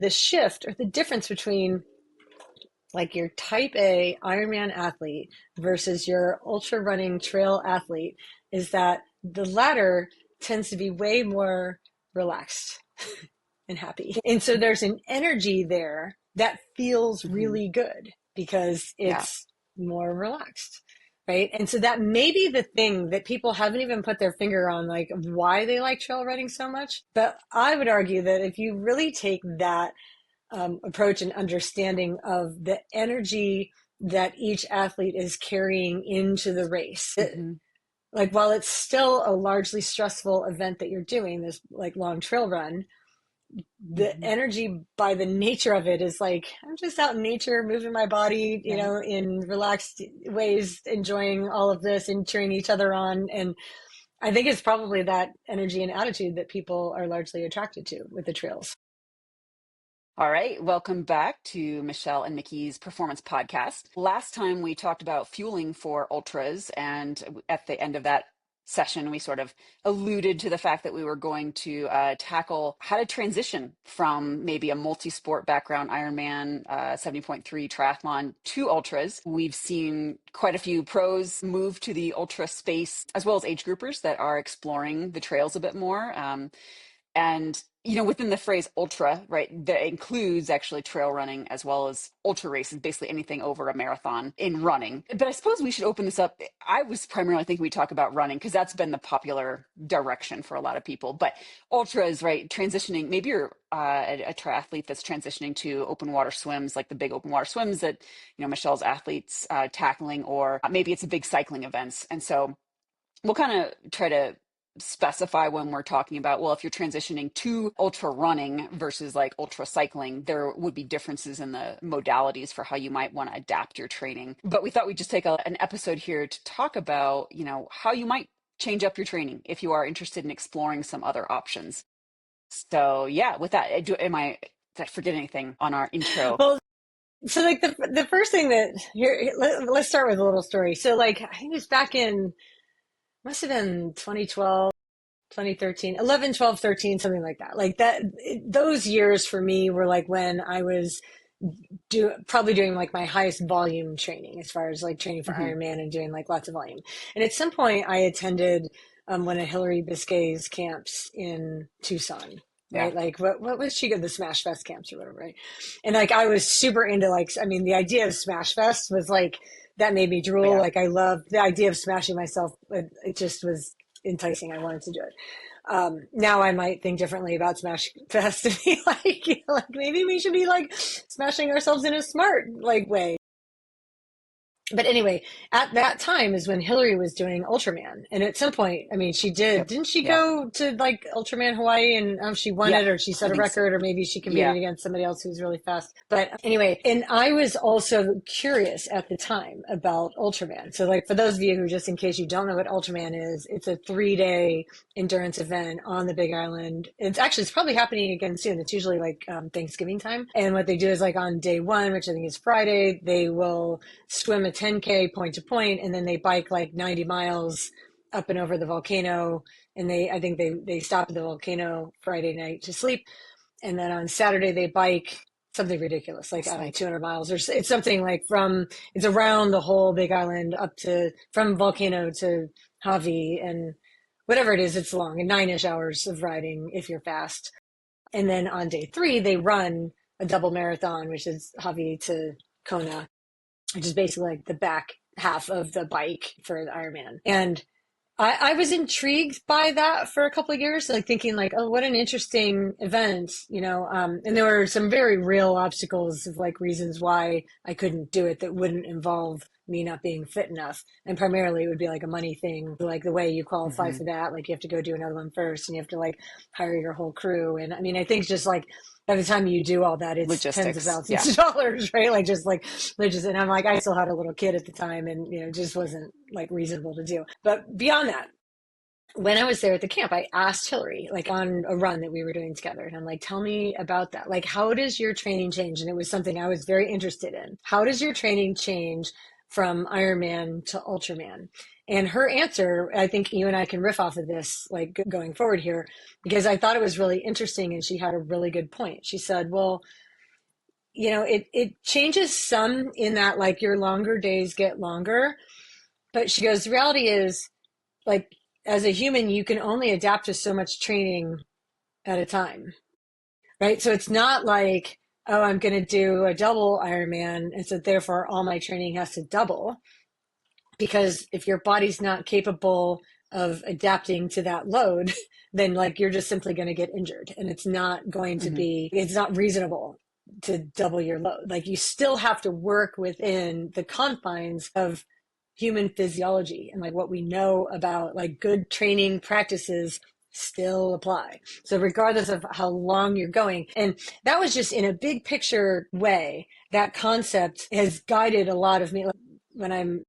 the shift or the difference between like your type A Ironman athlete versus your ultra running trail athlete is that the latter tends to be way more relaxed and happy. And so there's an energy there that feels Mm-hmm. really good because Yeah. it's more relaxed. Right. And so that may be the thing that people haven't even put their finger on, like why they like trail running so much. But I would argue that if you really take that approach and understanding of the energy that each athlete is carrying into the race, Mm-hmm. like while it's still a largely stressful event that you're doing, this like long trail run, the Mm-hmm. energy by the nature of it is like I'm just out in nature moving my body, you Right. know, in relaxed ways, enjoying all of this and cheering each other on. And I think it's probably that energy and attitude that people are largely attracted to with the trails. All right, welcome back to Michelle and Nikki's Performance Podcast. Last time we talked about fueling for ultras, and at the end of that session, we sort of alluded to the fact that we were going to tackle how to transition from maybe a multi-sport background, Ironman 70.3 triathlon to ultras. We've seen quite a few pros move to the ultra space, as well as age groupers that are exploring the trails a bit more. And, you know, within the phrase ultra, right, that includes actually trail running as well as ultra races, basically anything over a marathon in running. But I suppose we should open this up. I was primarily thinking we talk about running because that's been the popular direction for a lot of people. But ultras, right, transitioning, maybe you're a triathlete that's transitioning to open water swims, like the big open water swims that, you know, Michelle's athletes tackling, or maybe it's a big cycling events. And so we'll kind of try to specify when we're talking about, well, if you're transitioning to ultra running versus like ultra cycling, there would be differences in the modalities for how you might want to adapt your training. But we thought we'd just take an episode here to talk about, you know, how you might change up your training if you are interested in exploring some other options. So yeah, with that, did I forget anything on our intro? Well, so like the first thing that let's start with a little story. So like I think it was back in must have been 2012, 2013, 11, 12, 13, something like that. Like that, those years for me were like when I was probably doing like my highest volume training as far as like training for Hmm. Ironman and doing like lots of volume. And at some point I attended one of Hillary Biscay's camps in Tucson. Yeah. Right, like what was she good? The Smash Fest camps or whatever, right? And like I was super into like, I mean, the idea of Smash Fest was like that made me Oh, drool. yeah. Like I loved the idea of smashing myself. It just was enticing. I wanted to do it. Now I might think differently about Smash Fest and be like, you know, like maybe we should be like smashing ourselves in a smart like way. But anyway, at that time is when Hillary was doing Ultraman. And at some point, I mean, Yep. didn't she Yeah. go to like Ultraman Hawaii and she won Yeah. it or she I set a think so. record or maybe she competed Yeah. against somebody else who's really fast. But anyway, and I was also curious at the time about Ultraman. So like for those of you who just in case you don't know what Ultraman is, it's a 3-day endurance event on the Big Island. It's probably happening again soon. It's usually like Thanksgiving time. And what they do is like on day one, which I think is Friday, they will swim a 10K point to point, and then they bike like 90 miles up and over the volcano. And I think they stop at the volcano Friday night to sleep. And then on Saturday, they bike something ridiculous, like, I It's don't know, like, 200 miles or it's something like it's around the whole Big Island up to, from volcano to Javi and whatever it is, it's long and 9-ish hours of riding if you're fast. And then on day 3, they run a double marathon, which is Javi to Kona, which is basically like the back half of the bike for the Ironman. And I was intrigued by that for a couple of years, like thinking like, oh, what an interesting event, you know. And there were some very real obstacles of like reasons why I couldn't do it that wouldn't involve me not being fit enough. And primarily it would be like a money thing, like the way you qualify hmm, for that, like you have to go do another one first and you have to like hire your whole crew. And I mean, I think just like by the time you do all that, it's tens of logistics. thousands Yeah. of dollars, right? Like just like and I'm like, I still had a little kid at the time and, you know, it just wasn't like reasonable to do. But beyond that, when I was there at the camp, I asked Hillary, like on a run that we were doing together, and I'm like, tell me about that. Like, how does your training change? And it was something I was very interested in. How does your training change from Ironman to Ultraman? And her answer, I think you and I can riff off of this, like going forward here, because I thought it was really interesting and she had a really good point. She said, well, it changes some in that like your longer days get longer, but she goes, the reality is like as a human, you can only adapt to so much training at a time, right? So it's not like, oh, I'm going to do a double Ironman, and so therefore all my training has to double. Because if your body's not capable of adapting to that load, then like you're just simply going to get injured, and Hmm. it's not reasonable to double your load. Like you still have to work within the confines of human physiology, and like what we know about like good training practices still apply. So regardless of how long you're going, and that was just in a big picture way, that concept has guided a lot of me. Like when I'm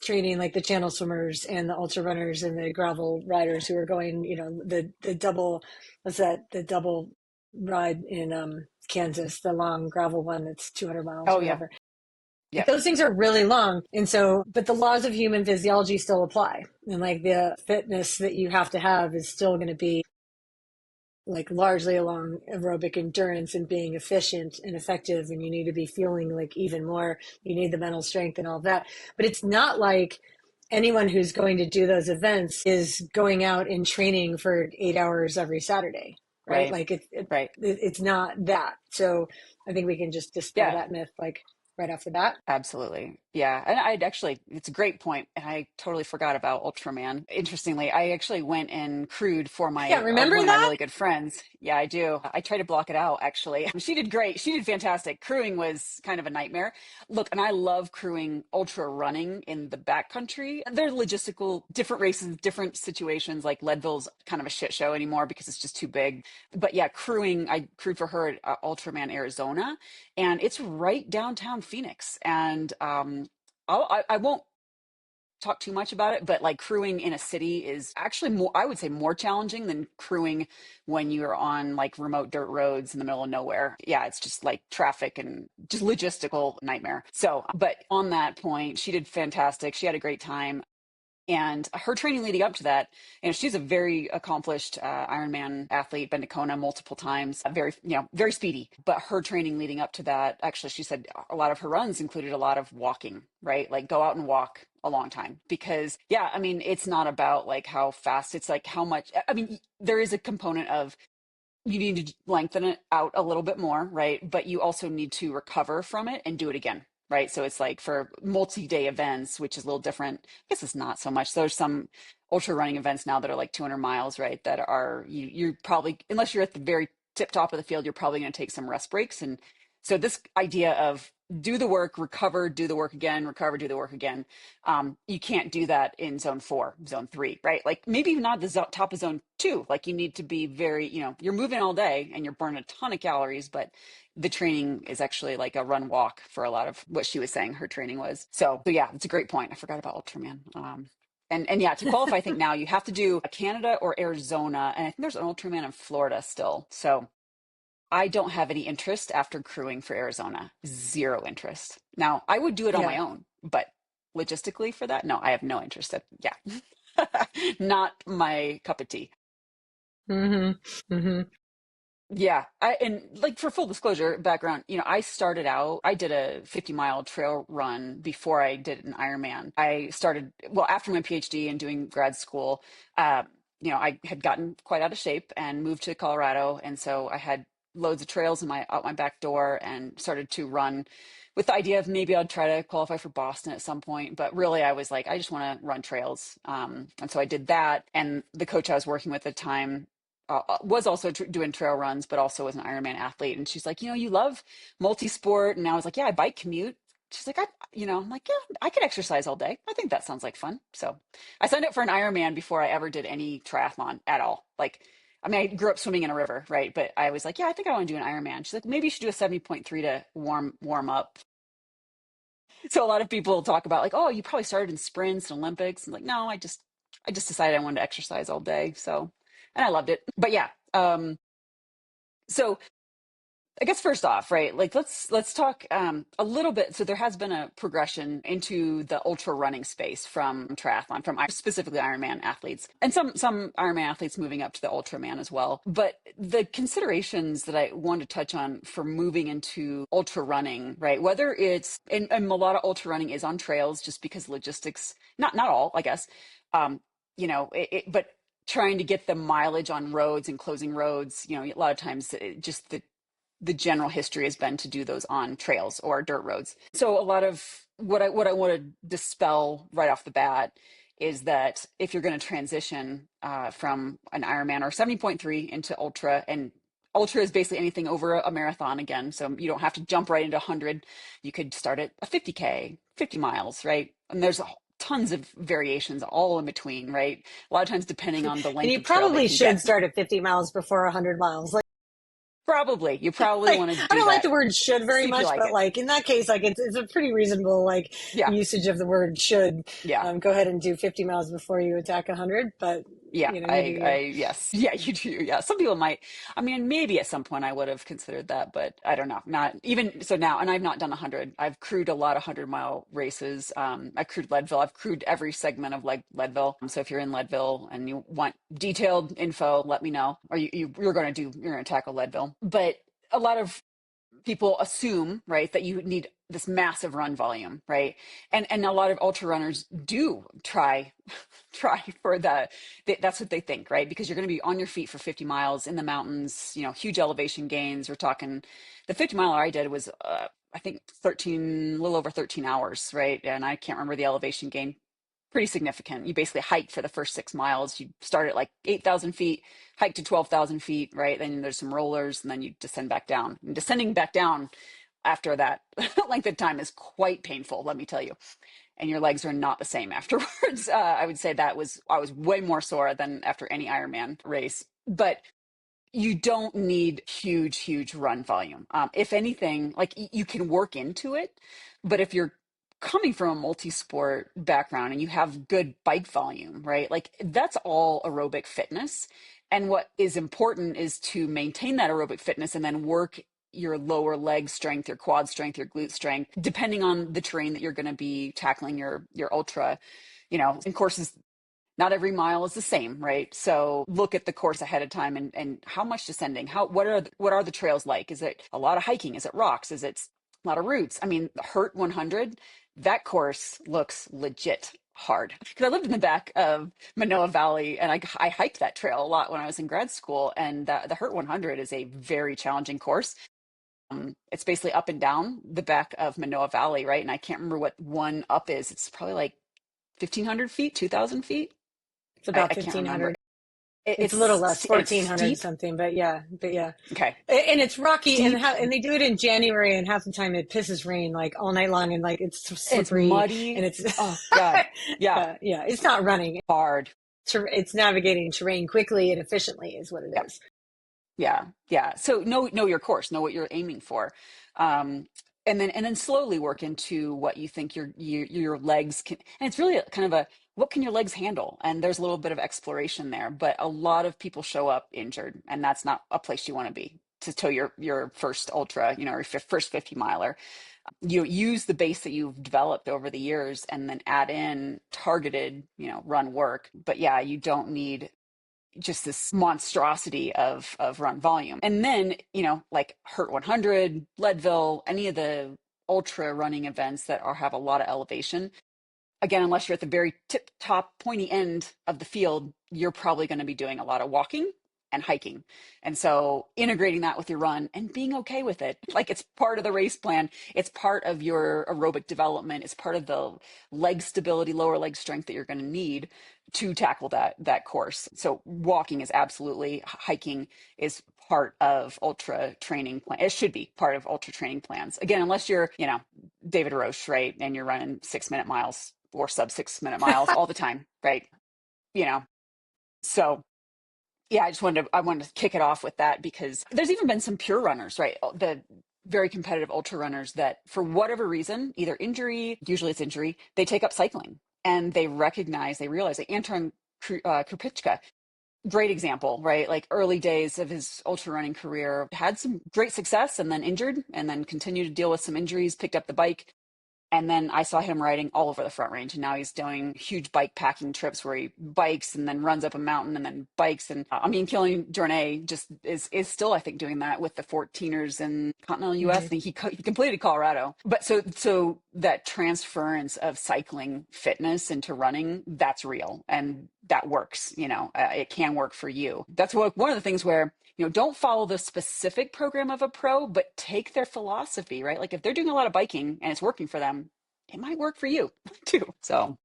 training like the channel swimmers and the ultra runners and the gravel riders who are going, the double, what's that, the double ride in Kansas, the long gravel one that's 200 miles Oh or yeah. whatever. Like Yep. those things are really long. And so, but the laws of human physiology still apply. And like the fitness that you have to have is still going to be like largely along aerobic endurance and being efficient and effective. And you need to be feeling like even more, you need the mental strength and all that. But it's not like anyone who's going to do those events is going out and training for 8 hours every Saturday, right? Right. Like Right. it's not that. So I think we can just dispel Yeah. that myth like right off the bat. Absolutely. Yeah. And I'd actually, it's a great point. And I totally forgot about Ultraman. Interestingly, I actually went and crewed for Yeah, my, remember one of my that? really good friends. Yeah, I do. I try to block it out, actually. She did great. She did fantastic. Crewing was kind of a nightmare. Look, and I love crewing ultra running in the backcountry. They're logistical, different races, different situations. Like Leadville's kind of a shit show anymore because it's just too big. But yeah, crewing, I crewed for her at Ultraman, Arizona, and it's right downtown Phoenix. And I won't talk too much about it, but like crewing in a city is actually more, I would say, more challenging than crewing when you're on like remote dirt roads in the middle of nowhere. Yeah, it's just like traffic and just logistical nightmare. So, but on that point, she did fantastic. She had a great time. And her training leading up to that, she's a very accomplished Ironman athlete, been to Kona multiple times, very, very speedy. But her training leading up to that, actually, she said a lot of her runs included a lot of walking, right? Like go out and walk a long time because, yeah, I mean, it's not about like how fast, it's like how much, I mean, there is a component of you need to lengthen it out a little bit more, right? But you also need to recover from it and do it again, right? So it's like for multi-day events, which is a little different. I guess it's not so much. There's some ultra running events now that are like 200 miles, right? That are you're probably, unless you're at the very tip top of the field, you're probably going to take some rest breaks. And so this idea of do the work, recover, do the work again, recover, do the work again. You can't do that in zone 4, zone 3, right? Like maybe even not the top of zone 2. Like you need to be very, you're moving all day and you're burning a ton of calories, but the training is actually like a run walk for a lot of what she was saying her training was. So yeah, it's a great point. I forgot about Ultraman. And yeah, to qualify, I think now you have to do a Canada or Arizona, and I think there's an Ultraman in Florida still. So I don't have any interest after crewing for Arizona. Zero interest. Now, I would do it on my Yeah. own, but logistically for that, no, I have no interest. Yeah, not my cup of tea. Mm-hmm. Mm-hmm. Yeah, and like for full disclosure, background, I started out, I did a 50-mile trail run before I did an Ironman. I started, well, after my PhD and doing grad school, uh, I had gotten quite out of shape and moved to Colorado, and so I had loads of trails in my out my back door and started to run with the idea of maybe I'd try to qualify for Boston at some point. But really, I was like, I just want to run trails, and so I did that. And the coach I was working with at the time was also doing trail runs, but also was an Ironman athlete. And she's like, you love multi-sport. And I was like, yeah, I bike commute. She's like, I'm like, yeah, I could exercise all day. I think that sounds like fun. So I signed up for an Ironman before I ever did any triathlon at all. Like, I mean, I grew up swimming in a river, right? But I was like, yeah, I think I want to do an Ironman. She's like, maybe you should do a 70.3 to warm up. So a lot of people talk about like, oh, you probably started in sprints and Olympics. And like, no, I just decided I wanted to exercise all day. So, and I loved it. But yeah, so I guess first off, right? Like let's talk a little bit. So there has been a progression into the ultra running space from triathlon, from specifically Ironman athletes, and some Ironman athletes moving up to the Ultraman as well. But the considerations that I want to touch on for moving into ultra running, right? Whether it's and a lot of ultra running is on trails, just because logistics, not all, I guess, um, but trying to get the mileage on roads and closing roads, a lot of times just the general history has been to do those on trails or dirt roads. So a lot of what I want to dispel right off the bat is that if you're going to transition from an Ironman or 70.3 into ultra, and ultra is basically anything over a marathon again, so you don't have to jump right into 100. You could start at a 50K, 50 miles, right? And there's tons of variations all in between, right? A lot of times depending on the And length you of trail they probably can should get. start at 50 miles before 100 miles. Probably. You probably Like, want to I do don't like that. the word should very See if you much, like but it. like in that case, like it's a pretty reasonable like Yeah. usage of the word should. Yeah. Go ahead and do 50 miles before you attack 100, but Yeah. you do you. Yes. Yeah, you do. Yeah. Some people might, I mean, maybe at some point I would have considered that, but I don't know. Not even so now. And I've not done 100. I've crewed a lot of 100-mile races. I crewed Leadville. I've crewed every segment of like Leadville. So if you're in Leadville and you want detailed info, let me know. Or you're going to tackle Leadville. But a lot of people assume, right, that you need this massive run volume, right? And a lot of ultra runners do try for that's what they think, right? Because you're going to be on your feet for 50 miles in the mountains, huge elevation gains. We're talking the 50 miler I did was I think 13, a little over 13 hours, right? And I can't remember the elevation gain, pretty significant. You basically hike for the first 6 miles. You start at like 8,000 feet, hike to 12,000 feet, right? Then there's some rollers, and then you descend back down. And descending back down after that length of time is quite painful, let me tell you. And your legs are not the same afterwards. I would say I was way more sore than after any Ironman race. But you don't need huge run volume. If anything, like you can work into it, but if you're coming from a multi-sport background and you have good bike volume, right? Like that's all aerobic fitness. And what is important is to maintain that aerobic fitness and then work your lower leg strength, your quad strength, your glute strength, depending on the terrain that you're going to be tackling your ultra, in courses not every mile is the same, right? So look at the course ahead of time and how much descending, what are the trails like? Is it a lot of hiking? Is it rocks? Is it a lot of roots? I mean, Hurt 100, that course looks legit hard. Because I lived in the back of Manoa Valley and I hiked that trail a lot when I was in grad school. And the Hurt 100 is a very challenging course. It's basically up and down the back of Manoa Valley, right? And I can't remember what one up is. It's probably like 1,500 feet, 2,000 feet. It's I about can't 1,500. remember. It's a little less, And it's 1,400 steep. something, but yeah, Okay. and it's rocky, Steep. and they do it in January, and half the time it pisses rain like all night long, and like it's It's slippery, and muddy. it's Oh God. Yeah. yeah, it's not running. Hard. It's navigating terrain quickly and efficiently is what it Yeah. is. Yeah. Yeah. So know your course, know what you're aiming for. Um, and then slowly work into what you think your legs can, and it's really kind of a what can your legs handle? And there's a little bit of exploration there, but a lot of people show up injured, and that's not a place you want to be to tow your first ultra, or your first 50 miler. You use the base that you've developed over the years and then add in targeted, run work. But yeah, you don't need just this monstrosity of run volume. And then, like Hurt 100, Leadville, any of the ultra running events that have a lot of elevation, again, unless you're at the very tip top pointy end of the field, you're probably going to be doing a lot of walking and hiking. And so integrating that with your run and being okay with it. Like it's part of the race plan. It's part of your aerobic development. It's part of the leg stability, lower leg strength that you're going to need to tackle that course. So walking is absolutely, hiking is part of ultra training plan. It should be part of ultra training plans. Again, unless you're, David Roche, right? And you're running 6-minute miles or sub 6-minute miles all the time, right? You know, so yeah, I wanted to kick it off with that because there's even been some pure runners, right? The very competitive ultra runners that for whatever reason, either injury, usually it's injury, they take up cycling and they realize, like Anton Krupicka, great example, right? Like early days of his ultra running career, had some great success and then injured and then continued to deal with some injuries, picked up the bike. And then I saw him riding all over the Front Range, and now he's doing huge bike packing trips where he bikes and then runs up a mountain and then bikes. And I mean, Killian Jornet just is still, I think, doing that with the 14ers in continental U.S. Hmm. I think he completed Colorado. But so that transference of cycling fitness into running, that's real, and that works. It can work for you. That's one of the things where don't follow the specific program of a pro, but take their philosophy, right? Like if they're doing a lot of biking and it's working for them, it might work for you too. So, Well,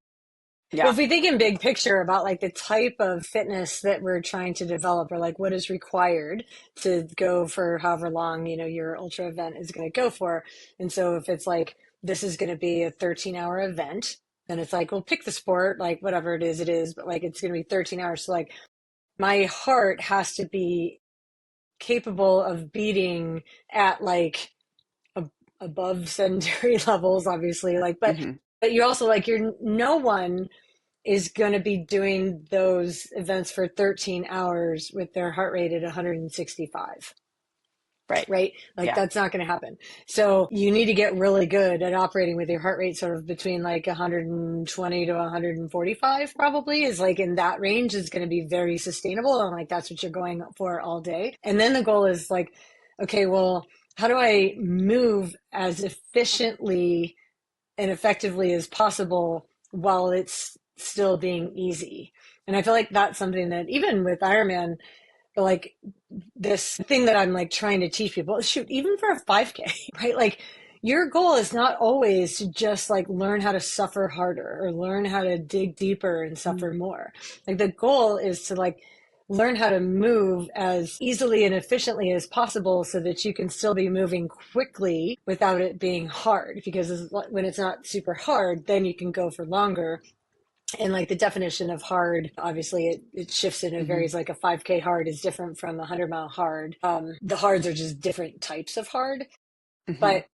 yeah. if we think in big picture about like the type of fitness that we're trying to develop, or like what is required to go for however long, your ultra event is going to go for. And so if it's like, this is going to be a 13-hour event, then it's like, well, pick the sport, like whatever it is, but like it's going to be 13 hours. So like my heart has to be capable of beating at like above sedentary levels, obviously, like, Hmm. but you also like, you're no one is going to be doing those events for 13 hours with their heart rate at 165, Right. right? Like Yeah. that's not going to happen. So you need to get really good at operating with your heart rate sort of between like 120 to 145, probably is like in that range, is going to be very sustainable. And like that's what you're going for all day. And then the goal is like, okay, well, how do I move as efficiently and effectively as possible while it's still being easy? And I feel like that's something that even with Ironman, like this thing that I'm like trying to teach people, shoot, even for a 5K, right? Like your goal is not always to just like learn how to suffer harder or learn how to dig deeper and Mm-hmm. suffer more. Like the goal is to like learn how to move as easily and efficiently as possible so that you can still be moving quickly without it being hard. Because when it's not super hard, then you can go for longer. And like the definition of hard, obviously it shifts and it Hmm. varies. Like a 5K hard is different from a 100-mile hard. The hards are just different types of hard. Hmm. But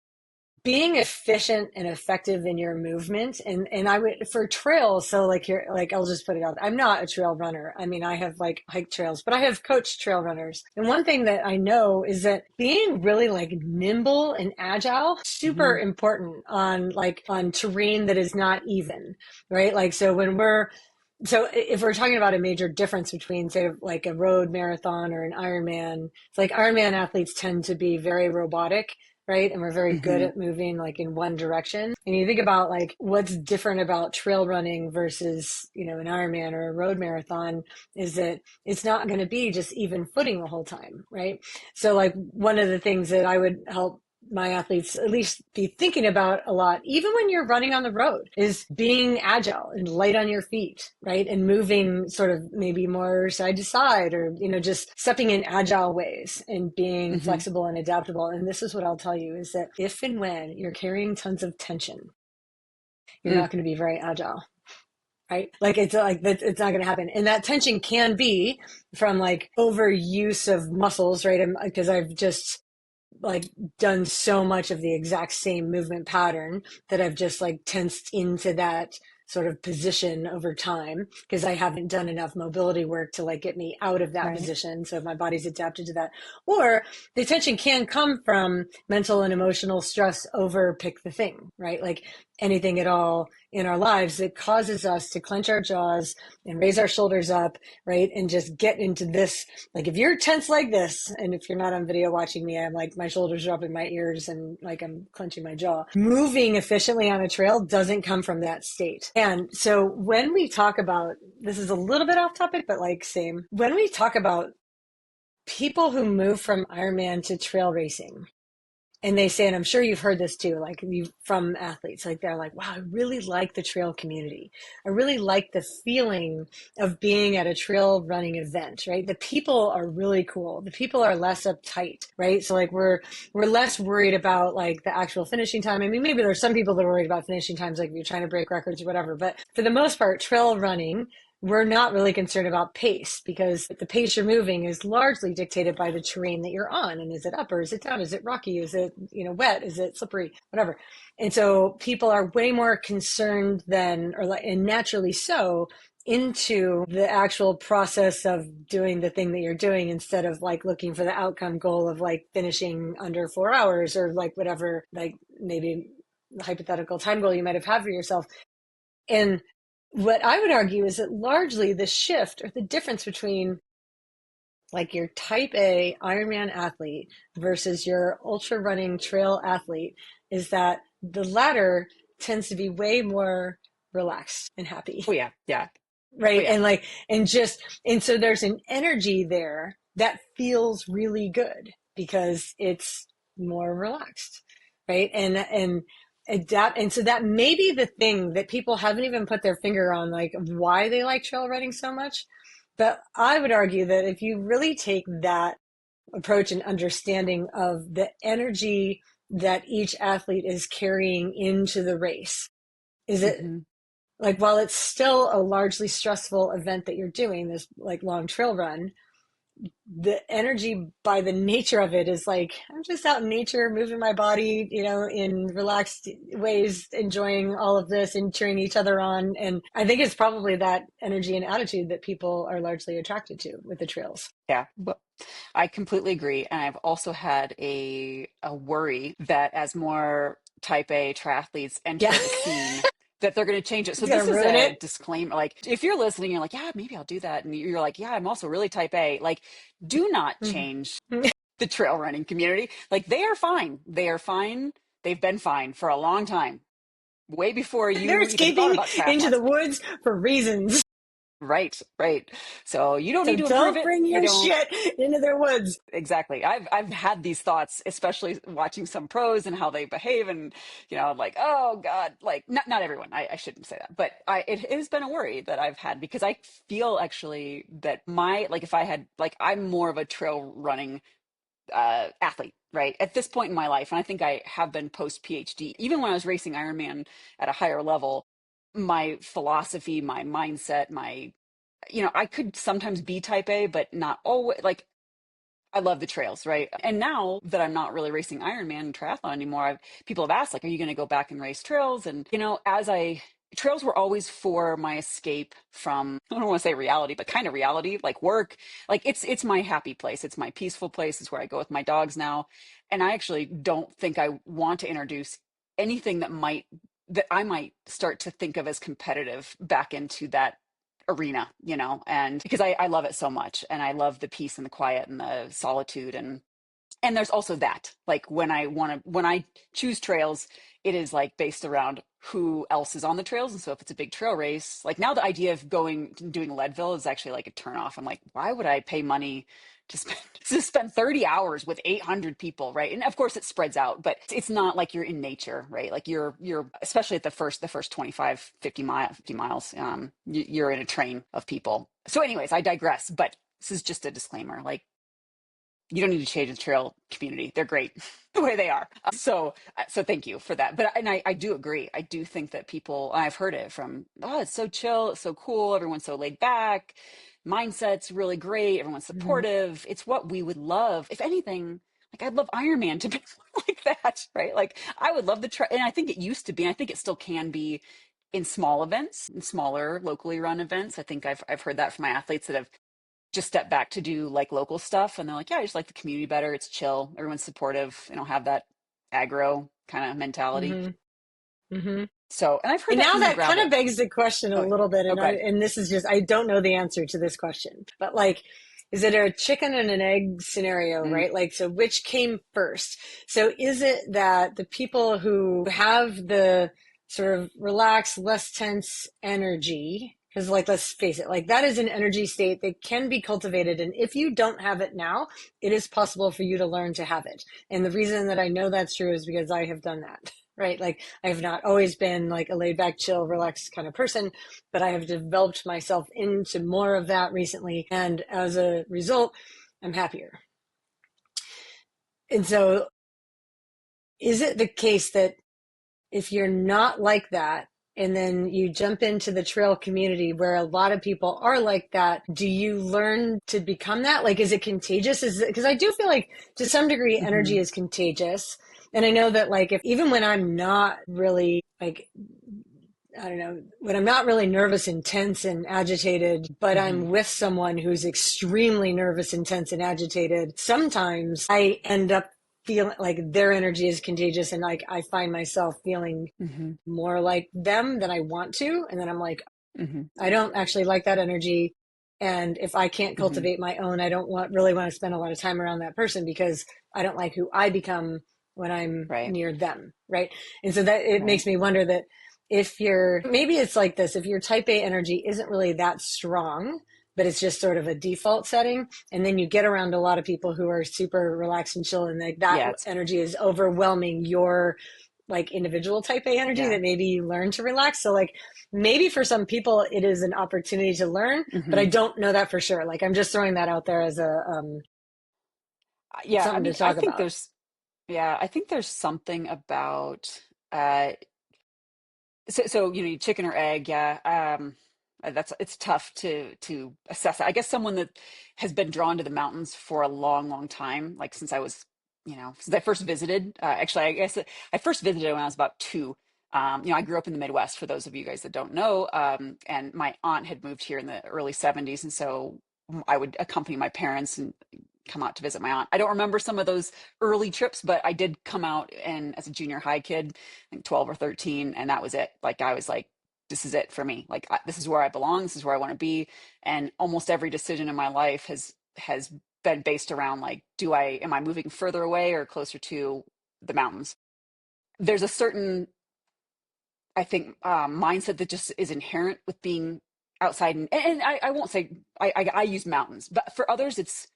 being efficient and effective in your movement, and I would for trails, so like you're like, I'll just put it out, I'm not a trail runner. I mean, I have like hiked trails, but I have coached trail runners. And one thing that I know is that being really like nimble and agile, super Hmm. important on like on terrain that is not even, right? Like so if we're talking about a major difference between, say, like a road marathon or an Ironman, it's like Ironman athletes tend to be very robotic, right? And we're very good Hmm. at moving like in one direction. And you think about like what's different about trail running versus, an Ironman or a road marathon, is that it's not going to be just even footing the whole time, right? So like one of the things that I would help my athletes at least be thinking about a lot, even when you're running on the road, is being agile and light on your feet, right? And moving sort of maybe more side to side, or, just stepping in agile ways and being Hmm. flexible and adaptable. And this is what I'll tell you, is that if and when you're carrying tons of tension, you're Mm. not going to be very agile. Right? Like it's not going to happen. And that tension can be from like overuse of muscles, right? Because I've just like done so much of the exact same movement pattern that I've just like tensed into that sort of position over time, because I haven't done enough mobility work to like get me out of that Right. position. So my body's adapted to that. Or the tension can come from mental and emotional stress over pick the thing, right? Like anything at all in our lives that causes us to clench our jaws and raise our shoulders up, right? And just get into this, like if you're tense like this, and if you're not on video watching me, I'm like, my shoulders are up in my ears and like I'm clenching my jaw. Moving efficiently on a trail doesn't come from that state. And so when we talk about, this is a little bit off topic, but like same, when we talk about people who move from Ironman to trail racing, and they say, and I'm sure you've heard this too, like you from athletes, like they're like, wow, I really like the trail community. I really like the feeling of being at a trail running event, right? The people are really cool. The people are less uptight, right? So like we're less worried about like the actual finishing time. I mean, maybe there's some people that are worried about finishing times, like if you're trying to break records or whatever, but for the most part, trail running, we're not really concerned about pace, because the pace you're moving is largely dictated by the terrain that you're on. And is it up or is it down? Is it rocky? Is it, wet? Is it slippery? Whatever. And so people are way more concerned than, or like, and naturally so, into the actual process of doing the thing that you're doing instead of like looking for the outcome goal of like finishing under 4 hours or like whatever, like maybe the hypothetical time goal you might have had for yourself. And what I would argue is that largely the shift or the difference between like your type A Ironman athlete versus your ultra running trail athlete is that the latter tends to be way more relaxed and happy. Oh yeah, yeah. Oh Right. yeah. And so there's an energy there that feels really good because it's more relaxed. Right. And adapt. And so that may be the thing that people haven't even put their finger on, like why they like trail running so much. But I would argue that if you really take that approach and understanding of the energy that each athlete is carrying into the race, is it Hmm. like while it's still a largely stressful event that you're doing, this like long trail run, the energy by the nature of it is like I'm just out in nature moving my body, in relaxed ways, enjoying all of this and cheering each other on. And I think it's probably that energy and attitude that people are largely attracted to with the trails. Yeah. Well, I completely agree. And I've also had a worry that as more type A triathletes Yeah. enter the scene, that they're going to change it. So It's gonna this is ruin a it. disclaimer. Like if you're listening, you're like, yeah, maybe I'll do that. And you're like, yeah, I'm also really type A. Like, do not change the trail running community. Like they are fine. They are fine. They've been fine for a long time, way before They're you even thought escaping about into triathlons. the woods for reasons. Right, right. So you don't So need to improve don't it. bring They your don't. shit into their woods. Exactly. I've had these thoughts, especially watching some pros and how they behave, and like, oh God, like not everyone. I shouldn't say that, but it has been a worry that I've had because I feel actually that my like if I had like I'm more of a trail running athlete, right? At this point in my life, and I think I have been post PhD, even when I was racing Ironman at a higher level, my philosophy, my mindset, my I could sometimes be type A, but not always. Like I love the trails, right? And now that I'm not really racing Ironman and triathlon anymore, people have asked, like, are you going to go back and race trails? And, trails were always for my escape from, I don't want to say reality, but kind of reality, like work. Like it's my happy place. It's my peaceful place. It's where I go with my dogs now. And I actually don't think I want to introduce anything that I might start to think of as competitive back into that arena, and because I love it so much and I love the peace and the quiet and the solitude and there's also that like when I choose trails, it is like based around who else is on the trails. And so if it's a big trail race, like now the idea of doing Leadville is actually like a turn off. I'm like, why would I pay money to spend to spend 30 hours with 800 people, right? And of course it spreads out, but it's not like you're in nature, right? Like you're especially at the first 25 50 miles, you're in a train of people. So anyways, I digress, but this is just a disclaimer. Like you don't need to change the trail community. They're great the way they are. So thank you for that. But and I do agree. I do think that people, and I've heard it from, oh, it's so chill, it's so cool, everyone's so laid back, mindset's really great, everyone's Mhm. supportive. It's what we would love. If anything, like I'd love Ironman to be more like that, right? Like I would love the trail, and I think it used to be, and I think it still can be in small events, in smaller locally run events. I think I've heard that from my athletes that have just step back to do like local stuff and they're like, yeah, I just like the community better, it's chill, everyone's supportive, I don't have that aggro kind of mentality. Mhm. Mhm. So and I've heard And that now from the that kind of gravel. begs the question a Oh, little bit, oh good. and this is just I don't know the answer to this question, but like, is it a chicken and an egg scenario, Mm, right? Like, so which came first? So is it that the people who have the sort of relaxed, less tense energy, because like let's face it, like that is an energy state that can be cultivated, and if you don't have it now, it is possible for you to learn to have it. And the reason that I know that's true is because I have done that. Right. Like I have not always been like a laid back, chill, relaxed kind of person, but I have developed myself into more of that recently. And as a result, I'm happier. And so is it the case that if you're not like that, and then you jump into the trail community where a lot of people are like that, do you learn to become that? Like, is it contagious? Is it, because I do feel like to some degree mm-hmm. energy is contagious. And I know that like if even when I'm not really like I don't know, when I'm not really nervous and tense and agitated, but Hmm. I'm with someone who's extremely nervous and tense and agitated, sometimes I end up feeling like their energy is contagious, and like I find myself feeling Hmm. more like them than I want to. And then I'm like, Hmm. I don't actually like that energy. And if I can't Hmm. cultivate my own, I don't really want to spend a lot of time around that person because I don't like who I become when I'm Right. near them. Right. And so that it Right. makes me wonder that if you're, maybe it's like this, if your type A energy isn't really that strong, but it's just sort of a default setting. And then you get around a lot of people who are super relaxed and chill, and like that Yeah. It's, energy is overwhelming your like individual type A energy, yeah. that maybe you learn to relax. So like maybe for some people it is an opportunity to learn, but I Hmm. don't know that for sure. Like I'm just throwing that out there as a Yeah. I something to mean, I talk think about. there's, yeah, I think there's something about, uh, so chicken or egg, yeah. That's it's tough to assess. I guess someone that has been drawn to the mountains for a long, long time, like since I was, since I first visited. Actually, I guess I first visited when I was about 2. I grew up in the Midwest, for those of you guys that don't know, and my aunt had moved here in the early '70s, and so I would accompany my parents and come out to visit my aunt. I don't remember some of those early trips, but I did come out and as a junior high kid, like 12 or 13, and that was it. Like I was like, this is it for me. Like this is where I belong. This is where I want to be. And almost every decision in my life has been based around like, am I moving further away or closer to the mountains? There's a certain, I think, mindset that just is inherent with being outside, and I won't say I use mountains, but for others it's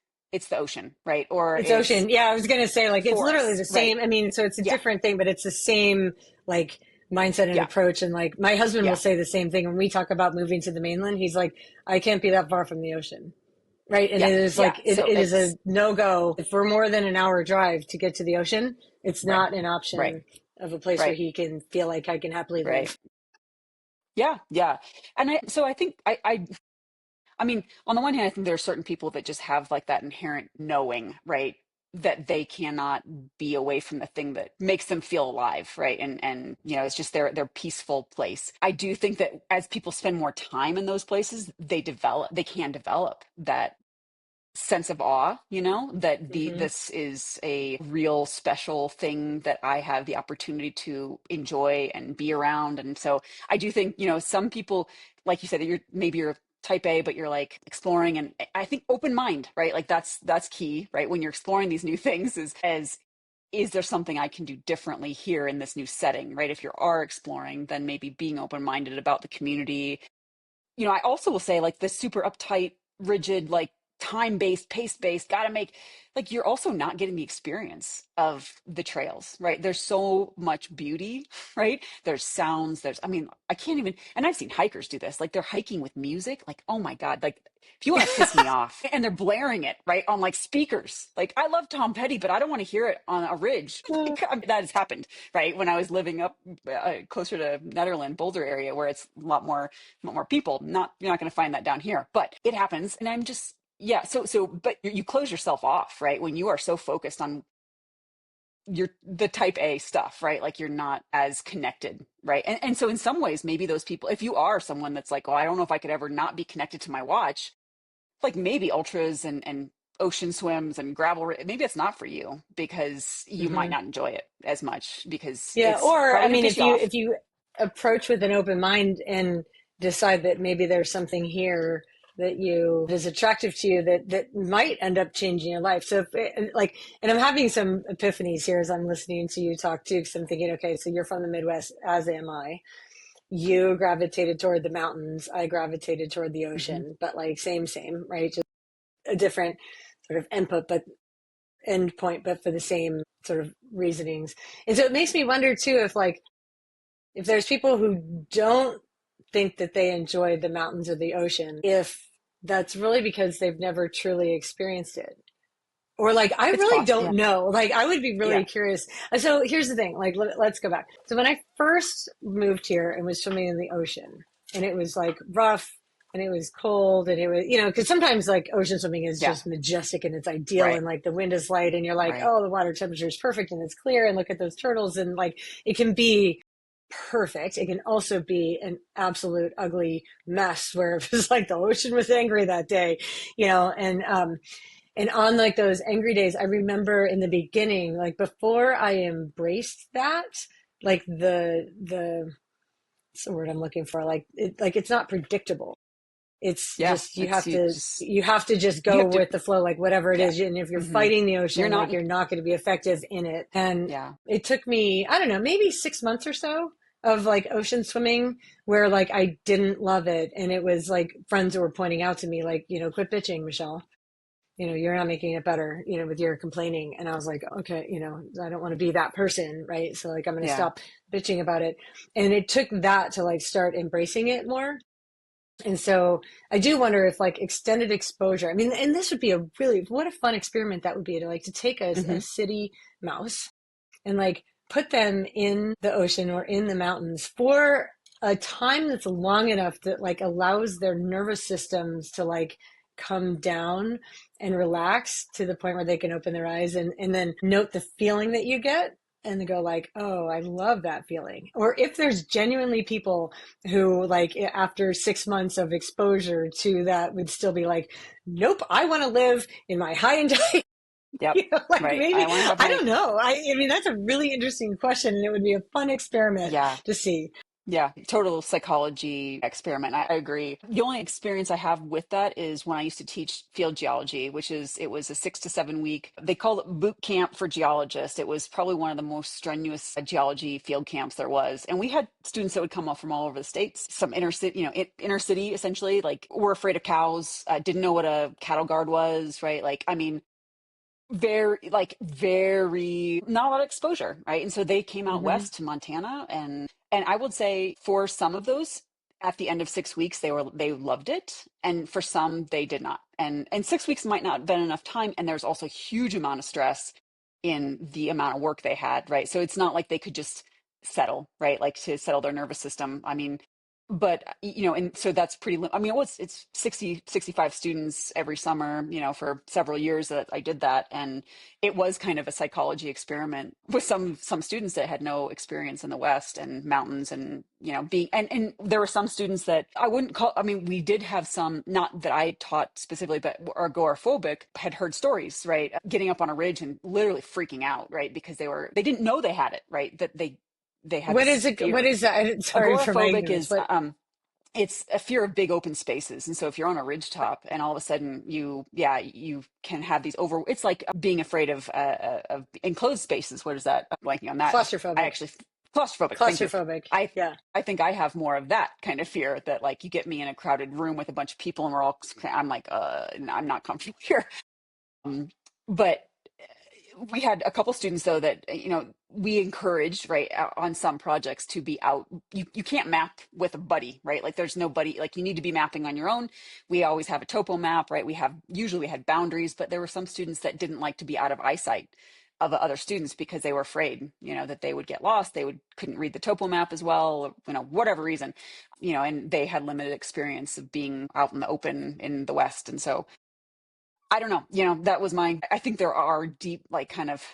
the ocean, right? Or It's it's ocean. Yeah, I was going to say like it's literally forests, the right? same. I mean, so it's a Yeah, different thing, but it's the same like mindset and yeah, approach. And like my husband will yeah, say the same thing when we talk about moving to the mainland. He's like, I can't be that far from the ocean. Right. And yeah, it is yeah. like, So it is a it's no go for more than an hour drive to get to the ocean. It's right, not an right, option of a place where right, he can feel like I can happily right. live. Yeah, yeah. And I think I mean, on the one hand, I think there are certain people that just have like that inherent knowing, right? That they cannot be away from the thing that makes them feel alive, right? And it's just their peaceful place. I do think that as people spend more time in those places, they can develop that sense of awe, that Hmm. this is a real special thing that I have the opportunity to enjoy and be around. And so I do think, some people, like you said, that you're type A, but you're like exploring, and I think open mind, right? Like that's key, right? When you're exploring these new things, is there something I can do differently here in this new setting, right? If you are exploring, then maybe being open minded about the community. I also will say like this super uptight, rigid, like time based, pace based, gotta make, like you're also not getting the experience of the trails, right? There's so much beauty, right? There's sounds, I mean, I can't even, and I've seen hikers do this, like they're hiking with music, like, oh my God, like if you want to piss me off, and they're blaring it, right, on like speakers. Like I love Tom Petty, but I don't want to hear it on a ridge. Like, I mean, that has happened, right? When I was living up closer to Netherland, Boulder area, where it's a lot more people. You're not going to find that down here, but it happens. And I'm just, yeah. But you close yourself off, right? When you are so focused on the type A stuff, right? Like you're not as connected, right? And so in some ways, maybe those people, if you are someone that's like, oh, I don't know if I could ever not be connected to my watch, like maybe ultras and ocean swims and maybe it's not for you because you might Hmm. not enjoy it as much because Yeah. it's Or, probably I gonna mean, piss if you you, off. if you approach with an open mind and decide that maybe there's something here that you is attractive to you, that might end up changing your life. So if like, and I'm having some epiphanies here as I'm listening to you talk too, because I'm thinking, okay, so you're from the Midwest, as am I. You gravitated toward the mountains. I gravitated toward the Hmm. ocean, but like same, right? Just a different sort of input, but end point, but for the same sort of reasonings. And so it makes me wonder too, if there's people who don't think that they enjoy the mountains or the ocean, if that's really because they've never truly experienced it. Or like, I It's really possible. don't Yeah. know. Like, I would be Yeah. really curious. So here's the thing. Like, let's go back. So when I first moved here and was swimming in the ocean, and it was like rough, and it was cold, and it was, because sometimes like ocean swimming is Yeah. just majestic and it's ideal, Right. and like the wind is light, and you're like, Right. oh, the water temperature is perfect and it's clear, and look at those turtles, and like it can be perfect. It can also be an absolute ugly mess where it was like the ocean was angry that day, and on like those angry days, I remember in the beginning, like before I embraced that, like what's the word I'm looking for? Like it's not predictable. It's Yeah, just it's you have to just you go have to, with the flow, like whatever it yeah. is. And if you're Hmm. fighting the You're ocean, like not, you're not going to be effective in it. And yeah, it took me, I don't know, maybe 6 months or so of like ocean swimming where like I didn't love it. And it was like friends who were pointing out to me, like, quit bitching, Michelle. You're not making it better, with your complaining. And I was like, okay, I don't want to be that person, right? So like I'm going to yeah. stop bitching about it. And it took that to like start embracing it more. And so I do wonder if like extended exposure, I mean, and this would be what a fun experiment that would be to like to take a Hmm. city mouse and like put them in the ocean or in the mountains for a time that's long enough that like allows their nervous systems to like come down and relax to the point where they can open their eyes and then note the feeling that you get and go like, oh, I love that feeling. Or if there's genuinely people who like after 6 months of exposure to that would still be like, nope, I want to live in my high and Yep. like Right. I maybe, want to have I my, don't know. I mean, that's a really interesting question, and it would be a fun experiment yeah. to see. Yeah, total psychology experiment. I agree. The only experience I have with that is when I used to teach field geology, it was a 6 to 7 week, they call it boot camp for geologists. It was probably one of the most strenuous geology field camps there was. And we had students that would come up from all over the states, some inner city, inner city essentially, like were afraid of cows, didn't know what a cattle guard was, right? Like, I mean, very not a lot of exposure, right? And so they came out Hmm. west to Montana, and I would say for some of those at the end of 6 weeks they loved it, and for some they did not. And 6 weeks might not have been enough time, and there's also a huge amount of stress in the amount of work they had, right? So it's not like they could just settle, right? Like to settle their nervous system. I mean, but and so that's I mean, it's 60, 65 students every summer, for several years that I did that. And it was kind of a psychology experiment with some students that had no experience in the West and mountains, and being, and there were some students that I wouldn't call, I mean, we did have some, not that I taught specifically, but are agoraphobic, had heard stories, right? Getting up on a ridge and literally freaking out, right? Because they didn't know they had it, right? That they had What this is it? What fear. is that? Sorry for my Agoraphobic ignorance. is What it's a fear of big open spaces. And so if you're on a ridge top and all of a sudden you can have these over, it's like being afraid of enclosed spaces. What is that? I'm blanking on that. I claustrophobic? actually, claustrophobic. Thank you. Claustrophobic. I, Yeah. I think I have more of that kind of fear, that like you get me in a crowded room with a bunch of people and I'm like, I'm not comfortable here. Um, but we had a couple students though that we encouraged, right, on some projects to be out. You can't map with a buddy, right? Like there's no buddy, like you need to be mapping on your own. We always have a topo map, right? We had boundaries, but there were some students that didn't like to be out of eyesight of other students because they were afraid, that they would get lost. Couldn't read the topo map as well, whatever reason, and they had limited experience of being out in the open in the West. And so I don't know, that was I think there are deep, like kind of,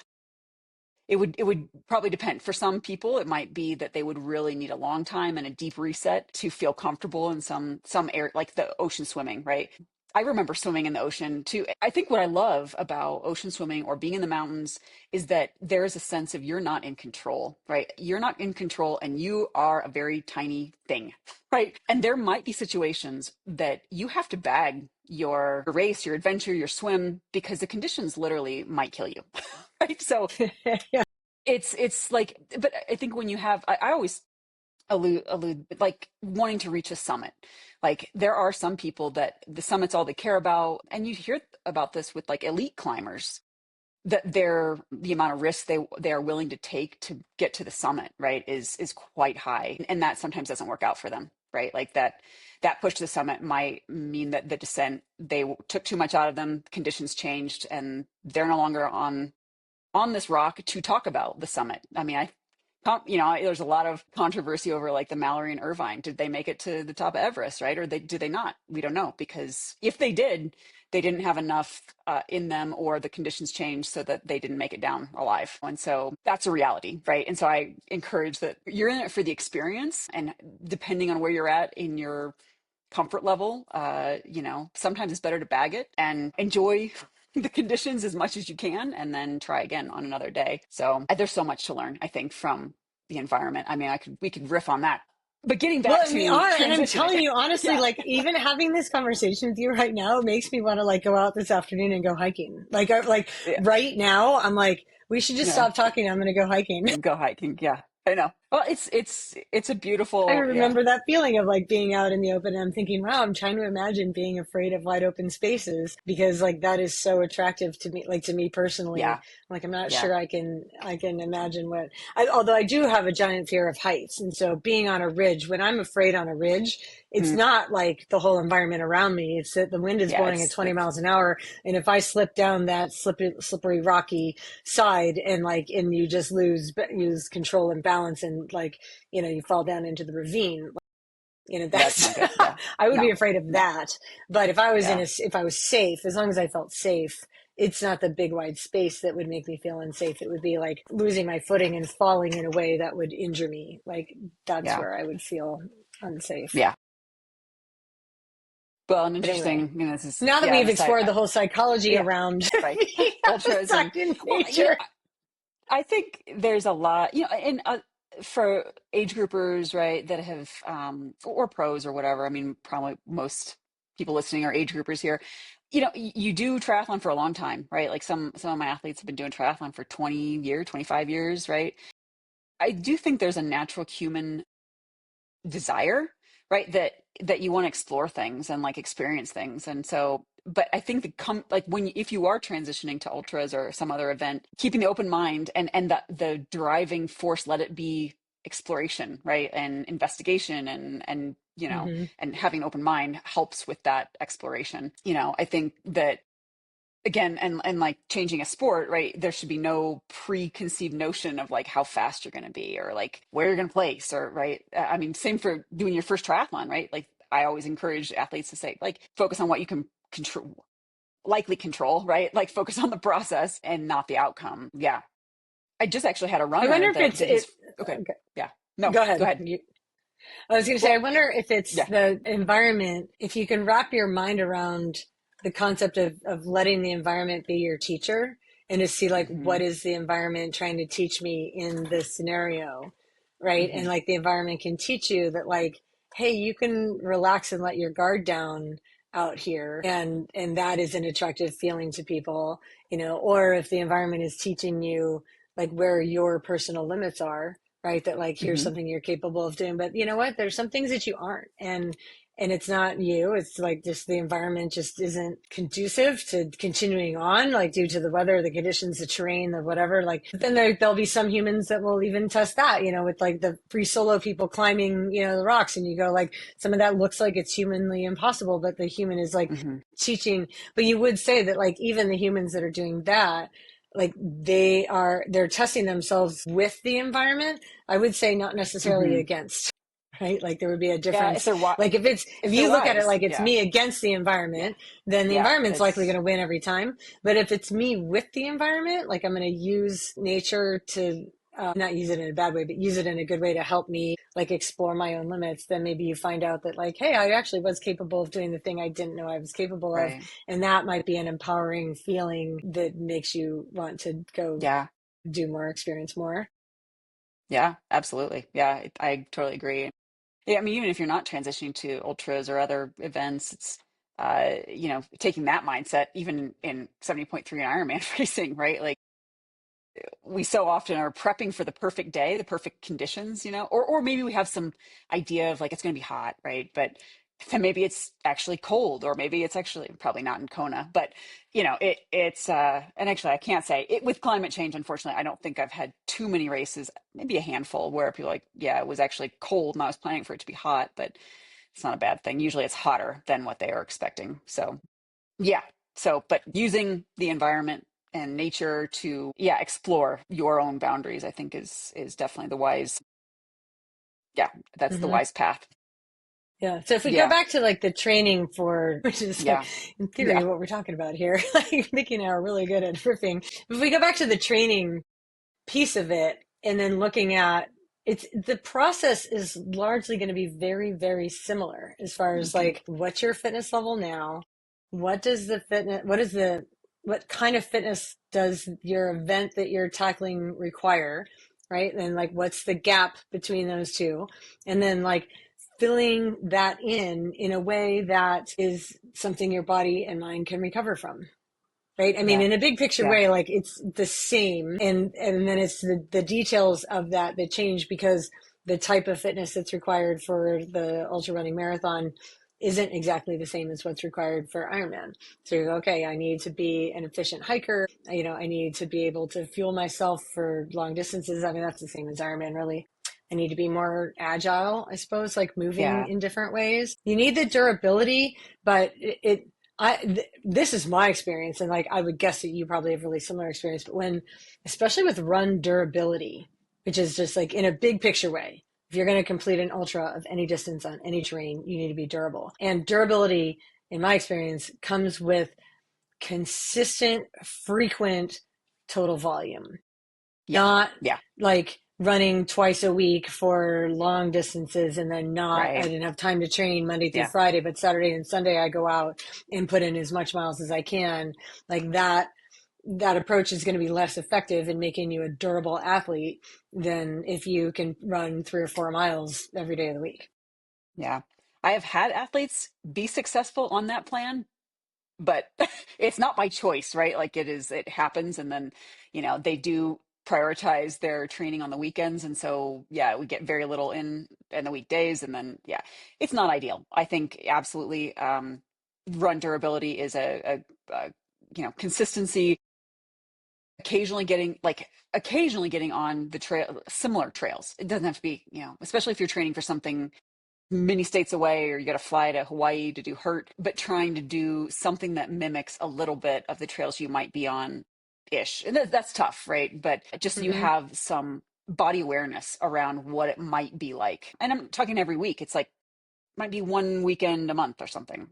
it would probably depend. For some people, it might be that they would really need a long time and a deep reset to feel comfortable in some air, like the ocean swimming, right? I remember swimming in the ocean too. I think what I love about ocean swimming or being in the mountains is that there is a sense of you're not in control, right? You're not in control and you are a very tiny thing, right? And there might be situations that you have to bag your race, your adventure, your swim, because the conditions literally might kill you, right? So Yeah. it's like, but I think when you have, I always allude like wanting to reach a summit. Like there are some people that the summit's all they care about, and you hear about this with like elite climbers, that the amount of risk they are willing to take to get to the summit, right, is quite high, and that sometimes doesn't work out for them, right? Like that push to the summit might mean that the descent, they took too much out of them, conditions changed, and they're no longer on this rock to talk about the summit. I mean, there's a lot of controversy over like the Mallory and Irvine. Did they make it to the top of Everest, right? Or did they not? We don't know, because if they did, they didn't have enough in them, or the conditions changed so that they didn't make it down alive. And so that's a reality, right? And so I encourage that you're in it for the experience, and depending on where you're at in your comfort level, sometimes it's better to bag it and enjoy the conditions as much as you can, and then try again on another day. So there's so much to learn, I think, from the environment. I mean, we could riff on that, but getting Well, back and we to are, and I'm transitioning. telling you honestly, Yeah, like even having this conversation with you right now makes me want to like go out this afternoon and go hiking. Like yeah, right now, I'm like, we should just yeah. stop talking. I'm going to go hiking. Go hiking. Yeah, I know. Well, it's a I beautiful, yeah, remember that feeling of like being out in the open. And I'm thinking, wow, I'm trying to imagine being afraid of wide open spaces because like that is so attractive to me, like to me personally. yeah, Like I'm not yeah. sure I can imagine although I do have a giant fear of heights. And so being on a ridge, when I'm afraid on a ridge, it's Mm, not like the whole environment around me. It's that the wind is yeah, blowing at 20 miles an hour. And if I slip down that slippery, rocky side and you just lose control and balance and like, you fall down into the ravine. that's That's, not good. Yeah, I would no, be afraid of no, that. But yeah, if I was safe, as long as I felt safe, it's not the big wide space that would make me feel unsafe. It would be like losing my footing and falling in a way that would injure me. Like that's yeah, where I would feel unsafe. yeah. Well, and But anyway, interesting, this is, now that yeah, we've this, explored the whole psychology yeah, around right. being Ultras. And outside in well, nature. I think there's a lot, for age groupers, right, that have, or pros or whatever. I mean, probably most people listening are age groupers here. You do triathlon for a long time, right? Like some of my athletes have been doing triathlon for 20 years, 25 years, right? I do think there's a natural human desire, right, that you want to explore things and like experience things. And so, but I think like if you are transitioning to ultras or some other event, keeping the open mind and the driving force, let it be exploration, right, and investigation, and Hmm. and having an open mind helps with that exploration. I think that, again, and like changing a sport, right, there should be no preconceived notion of like how fast you're going to be, or like where you're going to place, or right. I mean, same for doing your first triathlon, right? Like I always encourage athletes to say, like, focus on what you can control, likely control, right? Like focus on the process and not the outcome. Yeah, I just actually had a I wonder runner if that it's did it. his, okay, Okay, yeah, no, go go ahead. ahead. I was going to say, I Well, wonder if it's yeah. the environment, if you can wrap your mind around the concept of letting the environment be your teacher and to see like, Hmm. what is the environment trying to teach me in this scenario, right? And Hmm. like the environment can teach you that like, hey, you can relax and let your guard down out here. And that is an attractive feeling to people, or if the environment is teaching you like where your personal limits are, right? That like here's Hmm. something you're capable of doing, but you know what? There's some things that you aren't, and it's not you. It's like just the environment just isn't conducive to continuing on, like due to the weather, the conditions, the terrain, the whatever. Like then there'll be some humans that will even test that, with like the free solo people climbing, the rocks, and you go like some of that looks like it's humanly impossible, but the human is like Hmm. teaching. But you would say that like even the humans that are doing that, like they're testing themselves with the environment. I would say not necessarily Hmm. against, right? Like there would be a Yeah, difference. Like if if they're you look at it wise, like it's yeah, me against the yeah, environment, then the yeah, environment's likely going that's to win every time. But if it's me with the environment, like I'm going to use nature to not use it in a bad way, but use it in a good way to help me like explore my own limits, then maybe you find out that like, hey, I actually was capable of doing the thing I didn't know I was capable of. right. And that might be an empowering feeling that makes you want to go Yeah. do more, experience more. Yeah, absolutely. Yeah, I totally agree. Yeah, I mean, even if you're not transitioning to ultras or other events, it's taking that mindset even in 70.3 and Ironman racing, right? Like we so often are prepping for the perfect day, the perfect conditions, or maybe we have some idea of like it's going to be hot, right? But then maybe it's actually cold, or maybe it's actually probably not in Kona, but it's and actually I can't say it with climate change. Unfortunately, I don't think I've had too many races, maybe a handful where people are like, yeah, it was actually cold and I was planning for it to be hot, but it's not a bad thing. Usually it's hotter than what they are expecting. So yeah. So, but using the environment and nature to, yeah, explore your own boundaries, I think is definitely the wise, yeah, that's the Hmm. wise path. Yeah. So if we go Yeah, back to like the training for, which is like yeah, in yeah, theory what we're talking about here, like Mickey and I are really good at riffing. If we go back to the training piece of it and then looking at it's the process is largely going to be very, very similar as far as hmm, like what's your fitness level now? What kind of fitness does your event that you're tackling require? Right. And like what's the gap between those two? And then like filling that in a way that is something your body and mind can recover from. Right. I mean, yeah, in a big picture yeah, way, like it's the same. And then it's the details of that change because the type of fitness that's required for the ultra running marathon isn't exactly the same as what's required for Ironman. So you go, okay, I need to be an efficient hiker. I need to be able to fuel myself for long distances. I mean, that's the same as Ironman, really. I need to be more agile, I suppose, like moving yeah, in different ways. You need the durability, but this is my experience, and like I would guess that you probably have really similar experience. But when, especially with run durability, which is just like in a big picture way, if you're going to complete an ultra of any distance on any terrain, you need to be durable. And durability, in my experience, comes with consistent, frequent total volume, yeah, not yeah, like running twice a week for long distances and then not I right, didn't have time to train Monday through yeah, Friday, but Saturday and Sunday I go out and put in as much miles as I can. Like that approach is going to be less effective in making you a durable athlete than if you can run 3 or 4 miles every day of the week. yeah. I have had athletes be successful on that plan, but it's not by choice, right? Like it happens. And then, they do prioritize their training on the weekends. And so, yeah, we get very little in the weekdays. And then, yeah, it's not ideal. I think absolutely, run durability is a consistency, occasionally getting on the trail, similar trails. It doesn't have to be, especially if you're training for something many states away or you got to fly to Hawaii to do hurt, but trying to do something that mimics a little bit of the trails you might be on ish. And that's tough, right? But just so you Mm-hmm. have some body awareness around what it might be like. And I'm talking every week. It's like might be one weekend a month or something.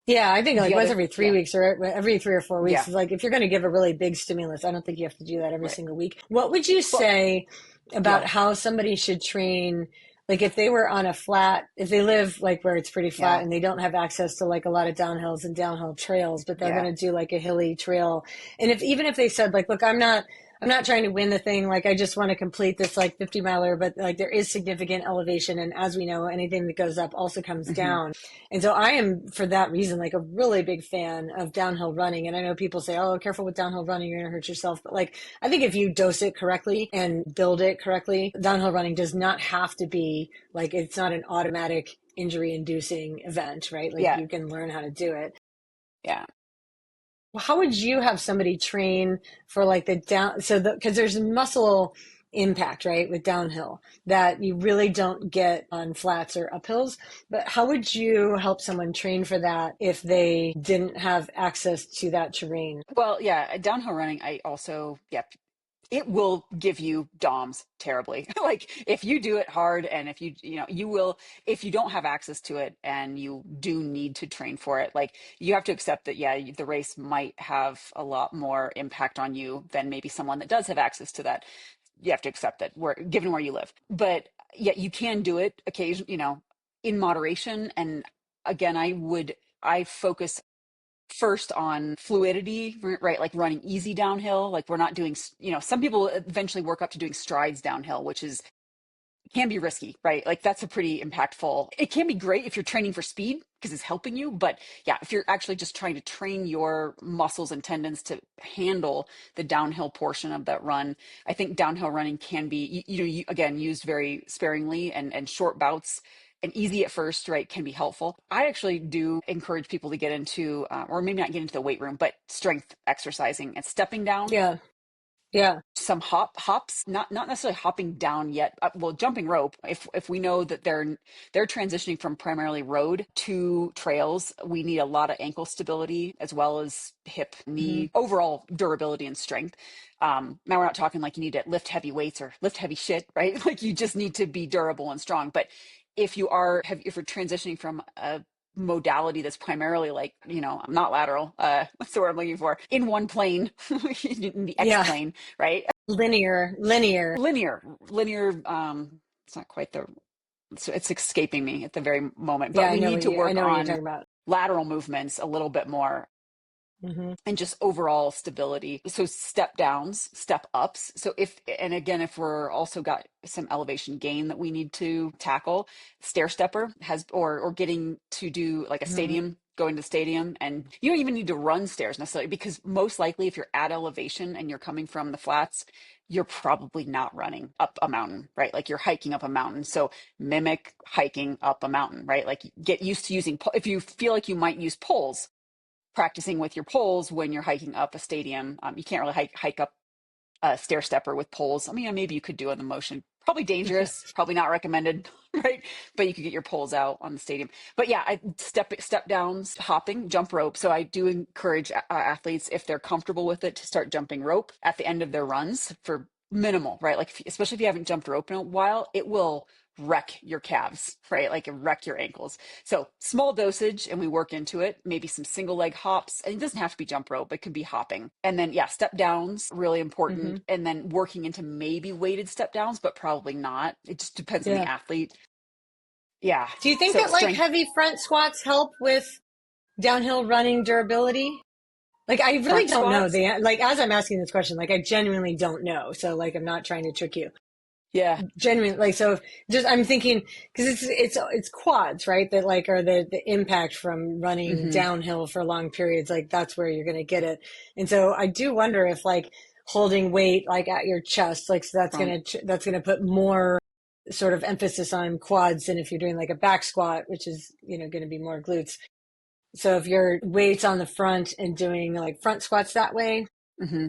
Yeah, I think The like once other, every three yeah, weeks or every 3 or 4 weeks yeah, is like if you're going to give a really big stimulus, I don't think you have to do that every right. single week. What would you Well, say about yeah, how somebody should train? Like if they were on a flat, if they live like where it's pretty flat yeah, and they don't have access to like a lot of downhills and downhill trails, but they're yeah, going to do like a hilly trail. And if even if they said like, look, I'm not trying to win the thing. Like I just want to complete this like 50 miler, but like there is significant elevation. And as we know, anything that goes up also comes hmm, down. And so I am, for that reason, like a really big fan of downhill running. And I know people say, oh, careful with downhill running, you're going to hurt yourself. But like, I think if you dose it correctly and build it correctly, downhill running does not have to be like, it's not an automatic injury inducing event, right? Like yeah, you can learn how to do it. yeah. Well, how would you have somebody train for like the down? So because there's muscle impact, right, with downhill that you really don't get on flats or uphills. But how would you help someone train for that if they didn't have access to that terrain? Well, yeah, downhill running, I also, yeah, it will give you DOMs terribly. Like if you do it hard and if you will, if you don't have access to it and you do need to train for it, like you have to accept that, yeah, the race might have a lot more impact on you than maybe someone that does have access to that. You have to accept that given where you live. But yeah, you can do it in moderation. And again, I focus first on fluidity, right? Like running easy downhill. Like we're not doing, some people eventually work up to doing strides downhill, which is can be risky, right? Like that's a pretty impactful. It can be great if you're training for speed because it's helping you, but yeah, if you're actually just trying to train your muscles and tendons to handle the downhill portion of that run, I think downhill running can be, again, used very sparingly and short bouts and easy at first, right, can be helpful. I actually do encourage people to get into, or maybe not get into the weight room, but strength exercising and stepping down. Yeah. Yeah. some hops, not necessarily hopping down yet. Well, jumping rope. If we know that they're transitioning from primarily road to trails, we need a lot of ankle stability as well as hip, Hmm. knee, overall durability and strength. Now we're not talking like you need to lift heavy weights or lift heavy shit, right? Like you just need to be durable and strong. But if you're transitioning from a modality that's primarily like, not lateral, what's the word I'm looking for, in one plane, in the X Yeah. plane, right? Linear. Linear. It's not quite it's escaping me at the very moment, Yeah, but we need to I work know what you're on talking about. lateral movements a little bit more Hmm. and just overall stability. So step downs, step ups. So and again, if we're also got some elevation gain that we need to tackle, stair stepper or getting to do like a Hmm. stadium, going to the stadium, and you don't even need to run stairs necessarily, because most likely if you're at elevation and you're coming from the flats, you're probably not running up a mountain, right? Like you're hiking up a mountain. So mimic hiking up a mountain, right? Like get used to using, if you feel like you might use poles, practicing with your poles when you're hiking up a stadium. You can't really hike up a stair stepper with poles. I mean, maybe you could do it in the motion. Probably dangerous, probably not recommended, right? But you could get your poles out on the stadium. But yeah, step downs, hopping, jump rope. So I do encourage athletes, if they're comfortable with it, to start jumping rope at the end of their runs for minimal, right? Like especially if you haven't jumped rope in a while, it will wreck your calves, right? Like wreck your ankles. So small dosage and we work into it, maybe some single leg hops. And it doesn't have to be jump rope, it could be hopping. And then, yeah, step downs, really Hmm. important. And then working into maybe weighted step downs, but probably not. It just depends on the Yeah. athlete. Yeah. Do you think So that like strength, heavy front squats help with downhill running durability? Like, I really front don't know squats. like, as I'm asking this question, like, I genuinely don't know. So, like, I'm not trying to trick you. Yeah. Genuinely, like, so just, I'm thinking, because it's quads, right? That like are the impact from running Hmm. downhill for long periods. Like, that's where you're going to get it. And so I do wonder if like holding weight, like at your chest, like, so Front. that's going to put more sort of emphasis on quads than if you're doing like a back squat, which is, going to be more glutes. So if your weight's on the front and doing like front squats that way, Hmm.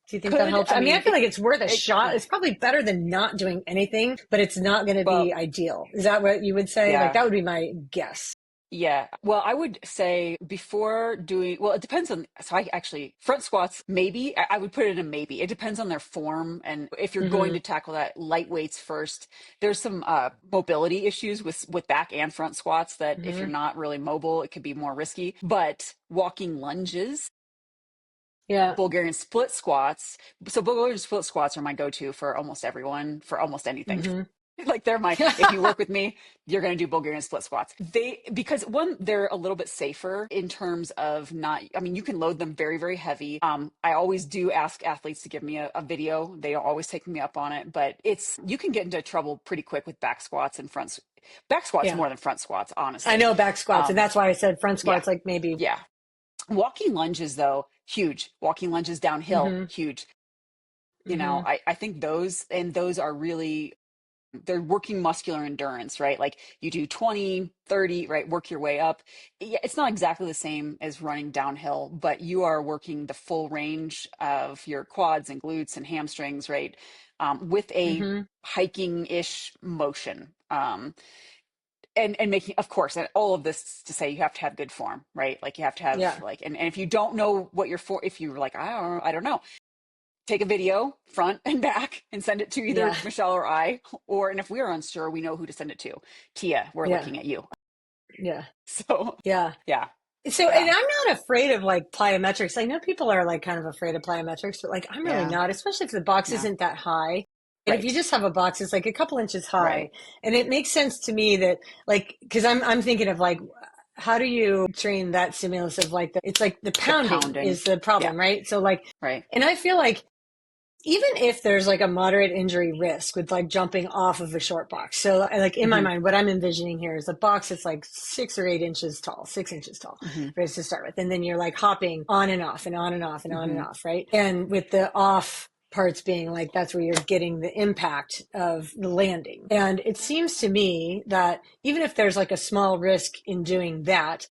do you think that Could, helps? I I mean, I mean, feel like it's worth a it shot. could. It's probably better than not doing anything, but it's not going to Well, be ideal. Is that what you would say? Like, yeah. that would be my guess. Yeah. Well, I would say before doing, well, it depends on, so I actually, front squats, maybe, I would put it in a maybe. It depends on their form. And if you're going Hmm. to tackle that light weights first, there's some mobility issues with back and front squats that if you're Hmm. not really mobile, it could be more risky. But walking lunges, Yeah. Bulgarian split squats. So Bulgarian split squats are my go-to for almost everyone, for almost anything. Hmm. Like they're if you work with me, you're going to do Bulgarian split squats. Because one, they're a little bit safer in terms of not, I mean, you can load them very, very heavy. I always do ask athletes to give me a video. They don't always take me up on it, but you can get into trouble pretty quick with back squats and back squats Yeah. more than front squats, I honestly. know back squats, and Um, that's why I said front yeah, squats, like maybe. yeah. Walking lunges though, huge. Walking lunges downhill, Hmm. huge. Hmm. I think those are really, they're working muscular endurance, right? Like you do 20, 30, right? Work your way up. Yeah, it's not exactly the same as running downhill, but you are working the full range of your quads and glutes and hamstrings, right? With a Hmm. hiking-ish motion. And making, of course, and all of this to say you have to have good form, right? Like you have to have Yeah. like, and if you don't know what if you're like, I don't know, take a video front and back and send it to either Yeah. Michelle or I, and if we're unsure, we know who to send it to. Tia, we're Yeah. looking at you. Yeah. So Yeah. yeah, So, and yeah, I'm not afraid of like plyometrics. I know people are like kind of afraid of plyometrics, but like I'm really yeah, not, especially if the box yeah, isn't that high. And if you right, just have a box, it's like a couple inches right. high. And it makes sense to me that like, cause I'm thinking of like, how do you train that stimulus of like it's like the The pounding pounding. is the Yeah, problem, right? So like, right. and I feel like even if there's like a moderate injury risk with like jumping off of a short box. So like in my Hmm. mind, what I'm envisioning here is a box that's like 6 or 8 inches tall, 6 inches tall, Hmm. right, to start with. And then you're like hopping on and off and on and off and on and Hmm. off, right? And with the off parts being like that's where you're getting the impact of the landing. And it seems to me that even if there's like a small risk in doing that,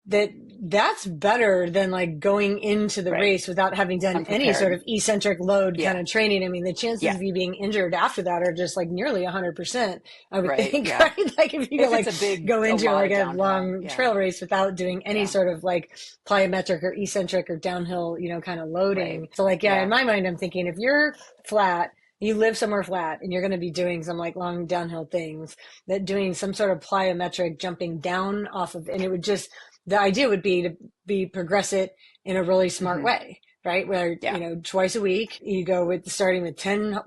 that that's better than like going into the Right. race without having done any sort Unprepared. of eccentric load kind Yeah. of training. I mean, the chances Yeah. of you being injured after that are just like nearly 100%, I would Right. think, Yeah. right? Like if you go If it's like go a into lot like of a downhill. long Yeah. trail race without doing any Yeah. sort of like plyometric or eccentric or downhill, kind of Right. loading. So like, yeah, in Yeah. my mind, I'm thinking if you're flat, you live somewhere flat and you're going to be doing some like long downhill things, that doing some sort of plyometric jumping down off of, and it would just, the idea would be to be progress it in a really smart Hmm. way, right? Where, Yeah. twice a week you go with starting with 10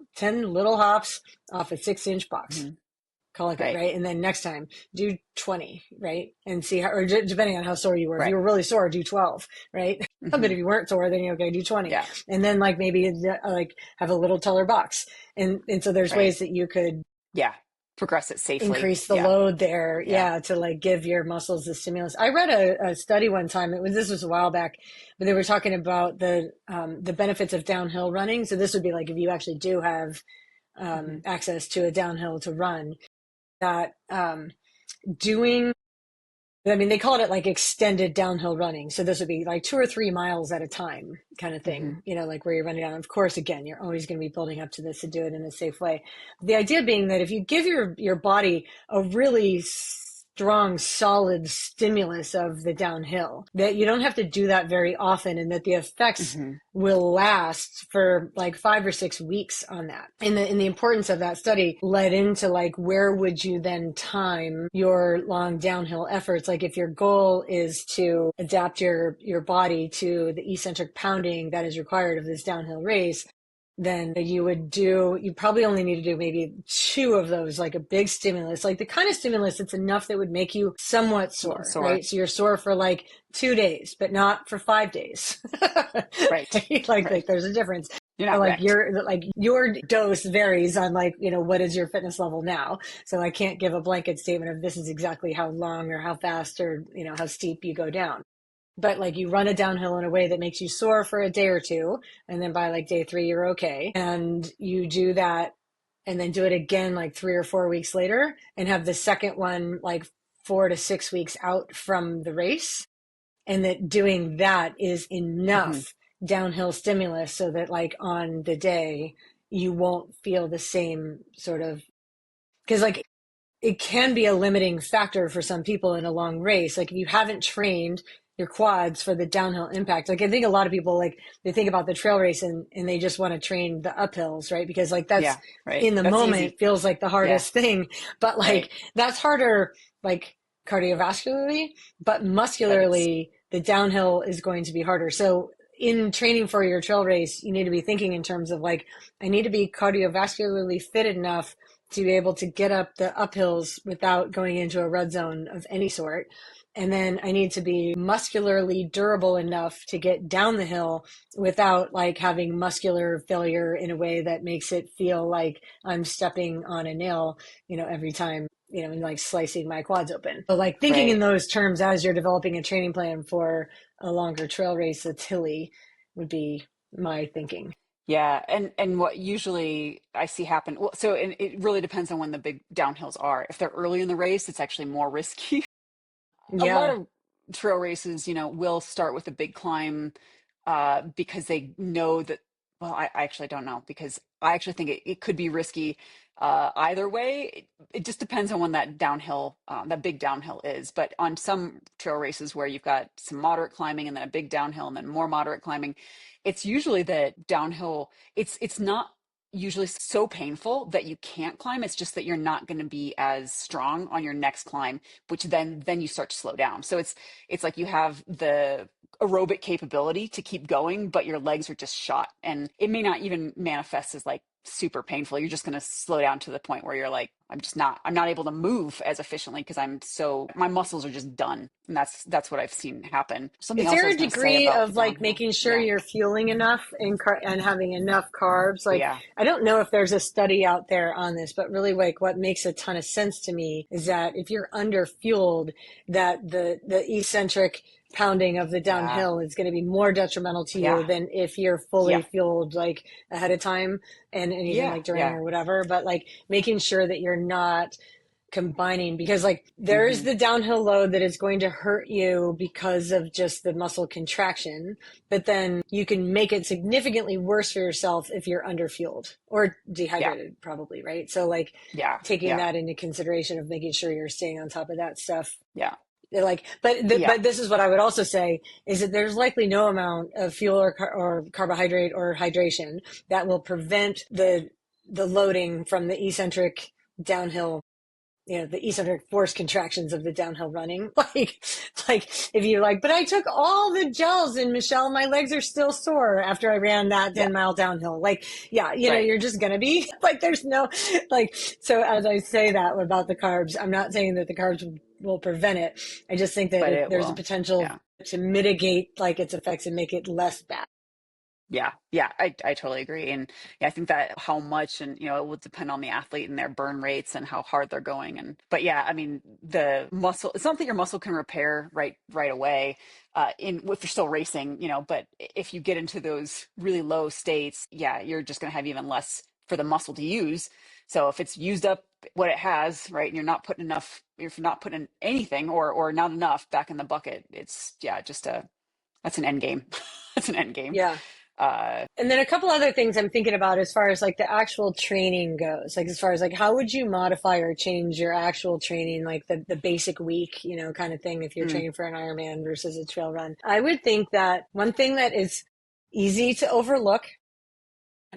little hops off a 6-inch box, Hmm. call it good, Right. right? And then next time do 20, right? And see how, or depending on how sore you were, if you Right. were really sore, do 12, right? But Hmm. if you weren't sore, then you okay, do 20. Yeah. And then like maybe like have a little taller box. And so there's Right. ways that you could Yeah. Progress it safely. increase the Yeah. load there, Yeah. yeah, to like give your muscles the stimulus. I read a study one time, this was a while back, but they were talking about the benefits of downhill running. So this would be like if you actually do have Hmm. access to a downhill to run, that doing, I mean, they called it like extended downhill running. So this would be like 2 or 3 miles at a time kind of Hmm. thing, like where you're running down. Of course, again, you're always going to be building up to this to do it in a safe way. The idea being that if you give your body a really strong, solid stimulus of the downhill, that you don't have to do that very often, and that the effects Hmm. will last for like 5 or 6 weeks on that. And the importance of that study led into like, where would you then time your long downhill efforts? Like if your goal is to adapt your body to the eccentric pounding that is required of this downhill race, then you probably only need to do maybe 2 of those, like a big stimulus, like the kind of stimulus that's enough that would make you somewhat A little sore, sore. right? So you're sore for like 2 days, but not for 5 days. Right. Like Right. there's a difference. You're not Like wrecked. your dose varies on like, what is your fitness level now? So I can't give a blanket statement of this is exactly how long or how fast or, how steep you go down. But like you run it downhill in a way that makes you sore for a day or two, and then by like day 3 you're okay, and you do that and then do it again like 3 or 4 weeks later, and have the second one like 4 to 6 weeks out from the race, and that doing that is Hmm. enough downhill stimulus so that like on the day you won't feel the same sort of, because like it can be a limiting factor for some people in a long race. Like if you haven't trained your quads for the downhill impact, like I think a lot of people, like they think about the trail race and they just want to train the uphills, right? Because like that's Yeah. Right. in the That's moment easy. feels like the Yeah. hardest thing, but Right. like that's harder, like cardiovascularly, but But it's, muscularly the downhill is going to be harder. So in training for your trail race, you need to be thinking in terms of like, I need to be cardiovascularly fit enough to be able to get up the uphills without going into a red zone of any sort. And then I need to be muscularly durable enough to get down the hill without like having muscular failure in a way that makes it feel like I'm stepping on a nail, every time, and like slicing my quads open. So like thinking in right. those terms as you're developing a training plan for a longer trail race, a Tilly would be my thinking. Yeah, and what usually I see happen, well, so and it really depends on when the big downhills are. If they're early in the race, it's actually more risky. A lot Yeah. of trail races, will start with a big climb because they know that, well, I actually don't know because I actually think it could be risky either way. It just depends on when that big downhill is. But on some trail races where you've got some moderate climbing and then a big downhill and then more moderate climbing, it's usually that downhill, it's not usually so painful that you can't climb. It's just that you're not going to be as strong on your next climb, which then you start to slow down. So it's like you have the aerobic capability to keep going, but your legs are just shot, and it may not even manifest as like super painful. You're just going to slow down to the point where you're like, I'm not able to move as efficiently because my muscles are just done. And that's what I've seen happen. Something Is else I there was a going to say degree about the of like downhill. making sure Yeah. you're fueling enough and having enough carbs? Oh Like, yeah. I don't know if there's a study out there on this, but really like what makes a ton of sense to me is that if you're under fueled, that the eccentric pounding of the Yeah. downhill is going to be more detrimental to you Yeah. than if you're fully Yeah. fueled like ahead of time and even Yeah. like during Yeah. or whatever. But like making sure that you're not combining, because like there is Hmm. the downhill load that is going to hurt you because of just the muscle contraction, but then you can make it significantly worse for yourself if you're underfueled or Yeah. dehydrated, probably, right? So like Yeah. taking Yeah. that into consideration of making sure you're staying on top of that stuff. Yeah. Like, Yeah. but this is what I would also say is that there's likely no amount of fuel or carbohydrate or hydration that will prevent the loading from the eccentric downhill, the eccentric force contractions of the downhill running. Like if you're like, but I took all the gels and Michelle, my legs are still sore after I ran that Yeah. 10-mile downhill. Like, yeah, Right. you're just going to be like, there's no, like, so as I say that about the carbs, I'm not saying that the carbs will prevent it. I just think that But it there's a will. potential Yeah. to mitigate like its effects and make it less bad. Yeah, yeah, I totally agree. And yeah, I think that how much, and it will depend on the athlete and their burn rates and how hard they're going. And but yeah, I mean the muscle, it's not that your muscle can repair right away, in if you're still racing, but if you get into those really low states, yeah, you're just gonna have even less for the muscle to use. So if it's used up what it has, right, and you're not putting enough, if you're not putting anything or not enough back in the bucket, it's yeah, just a that's an end game. That's an end game. Yeah. Uh, And then a couple other things I'm thinking about as far as like the actual training goes, like as far as like how would you modify or change your actual training, like the basic week, kind of thing if you're mm, training for an Ironman versus a trail run. I would think that one thing that is easy to overlook,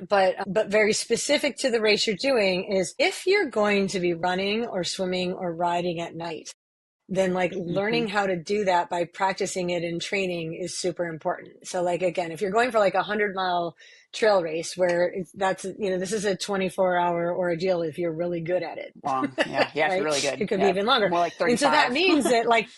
but very specific to the race you're doing is if you're going to be running or swimming or riding at night, then like hmm learning how to do that by practicing it in training is super important. So like, again, if you're going for like 100-mile trail race where this is a 24-hour ordeal if you're really good at it, long. Yeah. Yeah. If you're right? really It good. could be Yeah. even longer. More like And so that 35. means that like,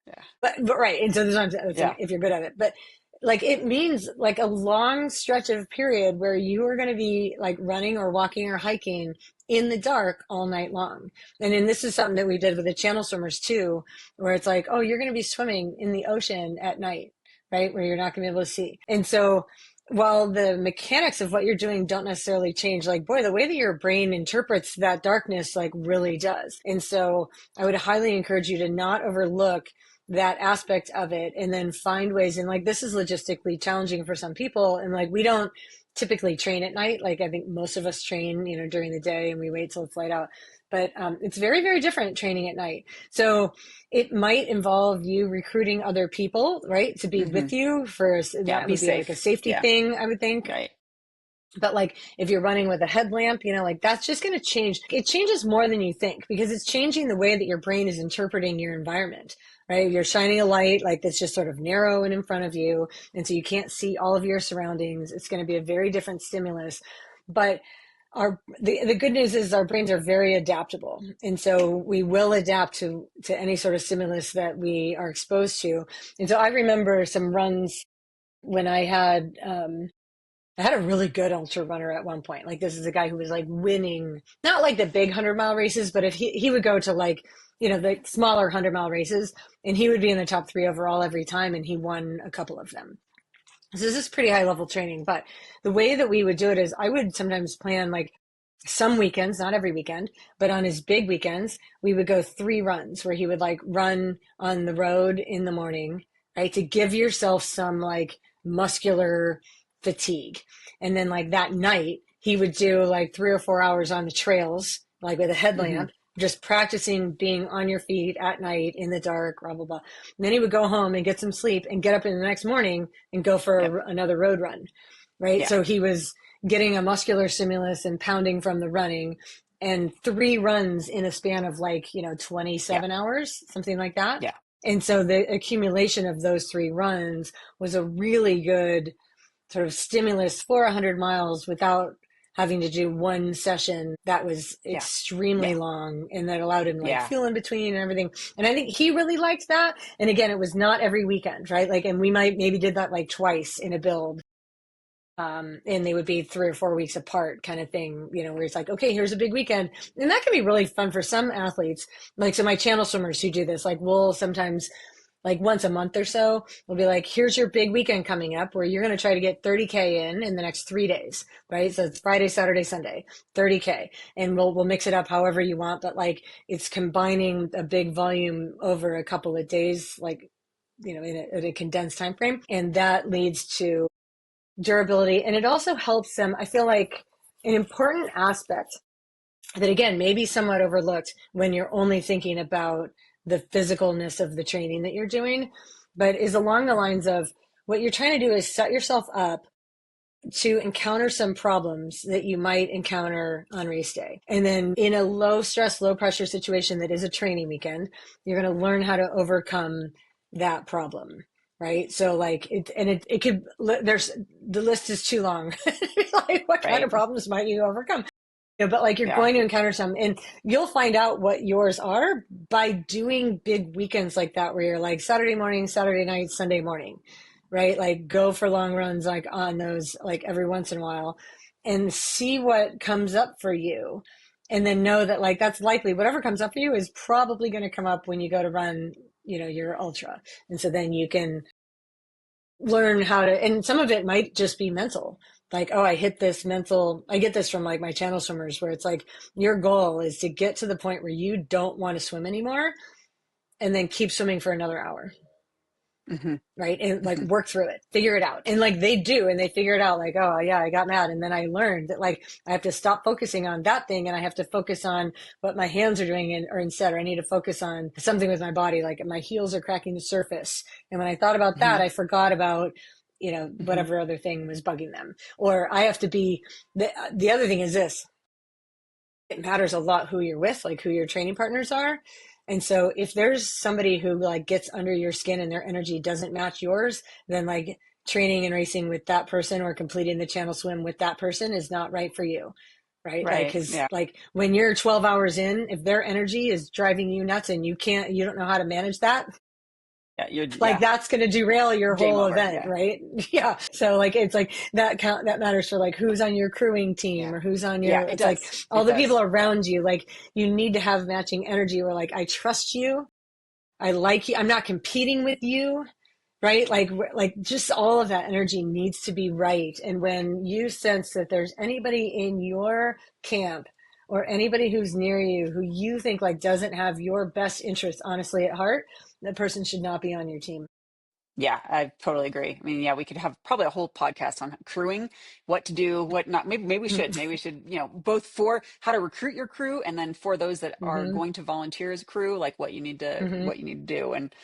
Yeah. but right. And so this is what I'm saying, Yeah. if you're good at it, but like it means like a long stretch of period where you are going to be like running or walking or hiking in the dark all night long. And this is something that we did with the channel swimmers too, where it's like, oh, you're going to be swimming in the ocean at night, right? Where you're not going to be able to see. And so while the mechanics of what you're doing don't necessarily change, like, boy, the way that your brain interprets that darkness, like, really does. And so I would highly encourage you to not overlook that aspect of it and then find ways. And like, this is logistically challenging for some people. And like, we don't typically train at night. Like, I think most of us train, during the day and we wait till it's light out. But it's very, very different training at night. So it might involve you recruiting other people, right, to be hmm with you for Yeah. that would Who's be like a safe? safety Yeah. thing, I would think. Right. But like if you're running with a headlamp, like that's just going to change. It changes more than you think because it's changing the way that your brain is interpreting your environment, right? You're shining a light like that's just sort of narrow and in front of you. And so you can't see all of your surroundings. It's going to be a very different stimulus. But the good news is our brains are very adaptable. And so we will adapt to any sort of stimulus that we are exposed to. And so I remember some runs when I had a really good ultra runner at one point. Like this is a guy who was like winning, not like the big 100-mile races, but if he would go to like, the smaller 100-mile races and he would be in the top 3 overall every time and he won a couple of them. So this is pretty high level training, but the way that we would do it is I would sometimes plan like some weekends, not every weekend, but on his big weekends, we would go 3 runs where he would like run on the road in the morning, right? To give yourself some like muscular fatigue. And then like that night, he would do like 3 or 4 hours on the trails, like with a hmm headlamp, just practicing being on your feet at night in the dark, blah, blah, blah. And then he would go home and get some sleep and get up in the next morning and go Yep. for another road run, right? Yeah. So he was getting a muscular stimulus and pounding from the running and 3 runs in a span of like, Yeah. 27 hours, something like that. Yeah. And so the accumulation of those 3 runs was a really good sort of stimulus for 100 miles without having to do one session that was Yeah. extremely Yeah. long and that allowed him like Yeah. feel in between and everything. And I think he really liked that. And again, it was not every weekend, right? Like, and we might maybe did that like twice in a build. And they would be 3 or 4 weeks apart kind of thing, where it's like, okay, here's a big weekend. And that can be really fun for some athletes. Like, so my channel swimmers who do this, like we'll sometimes like once a month or so, we'll be like, here's your big weekend coming up where you're going to try to get 30K in the next 3 days, right? So it's Friday, Saturday, Sunday, 30K. And we'll mix it up however you want, but like it's combining a big volume over a couple of days, like, in a condensed time frame. And that leads to durability. And it also helps them, I feel like an important aspect that again may be somewhat overlooked when you're only thinking about the physicalness of the training that you're doing, but is along the lines of what you're trying to do is set yourself up to encounter some problems that you might encounter on race day. And then in a low stress, low pressure situation that is a training weekend, you're going to learn how to overcome that problem. Right. So like it could, there's, the list is too long. Like what kind of Right. problems might you overcome? But like you're Yeah. going to encounter some, and you'll find out what yours are by doing big weekends like that, where you're like Saturday morning, Saturday night, Sunday morning, right? Like go for long runs, like on those, like every once in a while, and see what comes up for you. And then know that like that's likely whatever comes up for you is probably going to come up when you go to run, your ultra. And so then you can learn how to, and some of it might just be mental. Like, oh, I hit this mental, I get this from like my channel swimmers where it's like your goal is to get to the point where you don't want to swim anymore and then keep swimming for another hour. Hmm. Right. And like Hmm. work through it, figure it out. And like they do, and they figure it out like, oh yeah, I got mad. And then I learned that like I have to stop focusing on that thing and I have to focus on what my hands are doing or instead, or I need to focus on something with my body. Like my heels are cracking the surface. And when I thought about that, Hmm. I forgot about, Hmm. whatever other thing was bugging them. Or I have to be, the other thing is this, it matters a lot who you're with, like who your training partners are. And so if there's somebody who like gets under your skin and their energy doesn't match yours, then like training and racing with that person or completing the channel swim with that person is not right for you. Right. Like, Right. cause Yeah. like when you're 12 hours in, if their energy is driving you nuts and you don't know how to manage that, Yeah. like Yeah. that's going to derail your Game whole over. event, Yeah. right? Yeah. So like it's like that matters for like who's on your crewing team Yeah. or who's on Yeah. your, It it's like does. all It the people does. Yeah. around you. Like you need to have matching energy where like I trust you, I like you, I'm not competing with you, right? Like just all of that energy needs to be right. And when you sense that there's anybody in your camp or anybody who's near you who you think like doesn't have your best interest honestly at heart, that person should not be on your team. Yeah, I totally agree. I mean, yeah, we could have probably a whole podcast on crewing, what to do, what not. Maybe we should. Maybe we should, both for how to recruit your crew and then for those that are Mm-hmm. going to volunteer as a crew, like Mm-hmm. what you need to do. And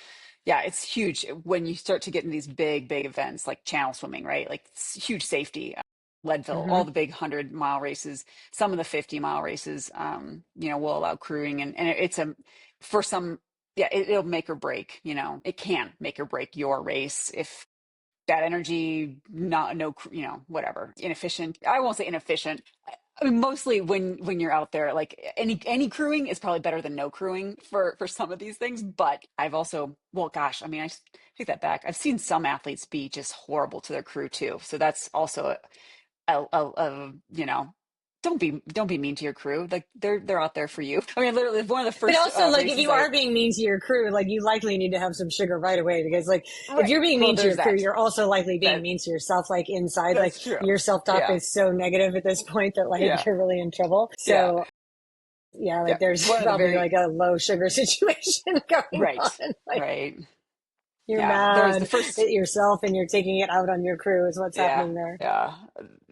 yeah, it's huge when you start to get in these big, big events like channel swimming, right? Like it's huge safety. Leadville, Mm-hmm. all the big 100-mile races, some of the 50-mile races, will allow crewing, and it's for some, yeah, it'll make or break. It can make or break your race if that energy, not no, whatever, inefficient. I won't say inefficient. I mean, mostly when you're out there, like any crewing is probably better than no crewing for some of these things. But I've also, well, gosh, I mean, take that back. I've seen some athletes be just horrible to their crew too. So that's also a don't be mean to your crew. Like they're out there for you. I mean, literally one of the But first also, like, if races you are being mean to your crew, like, you likely need to have some sugar right away because, like, if right. you're being Well, mean to there's your crew, that. you're also likely being That mean to yourself, like, inside. Like, that's true. your self talk Yeah. is so negative at this point that, like, Yeah. you're really in trouble. Yeah. So, yeah, Yeah. like, there's One of the probably very like a low sugar situation going right. on. Like, Right. you're Yeah. There's the mad first. at yourself and you're taking it out on your crew, is what's Yeah, happening there. yeah.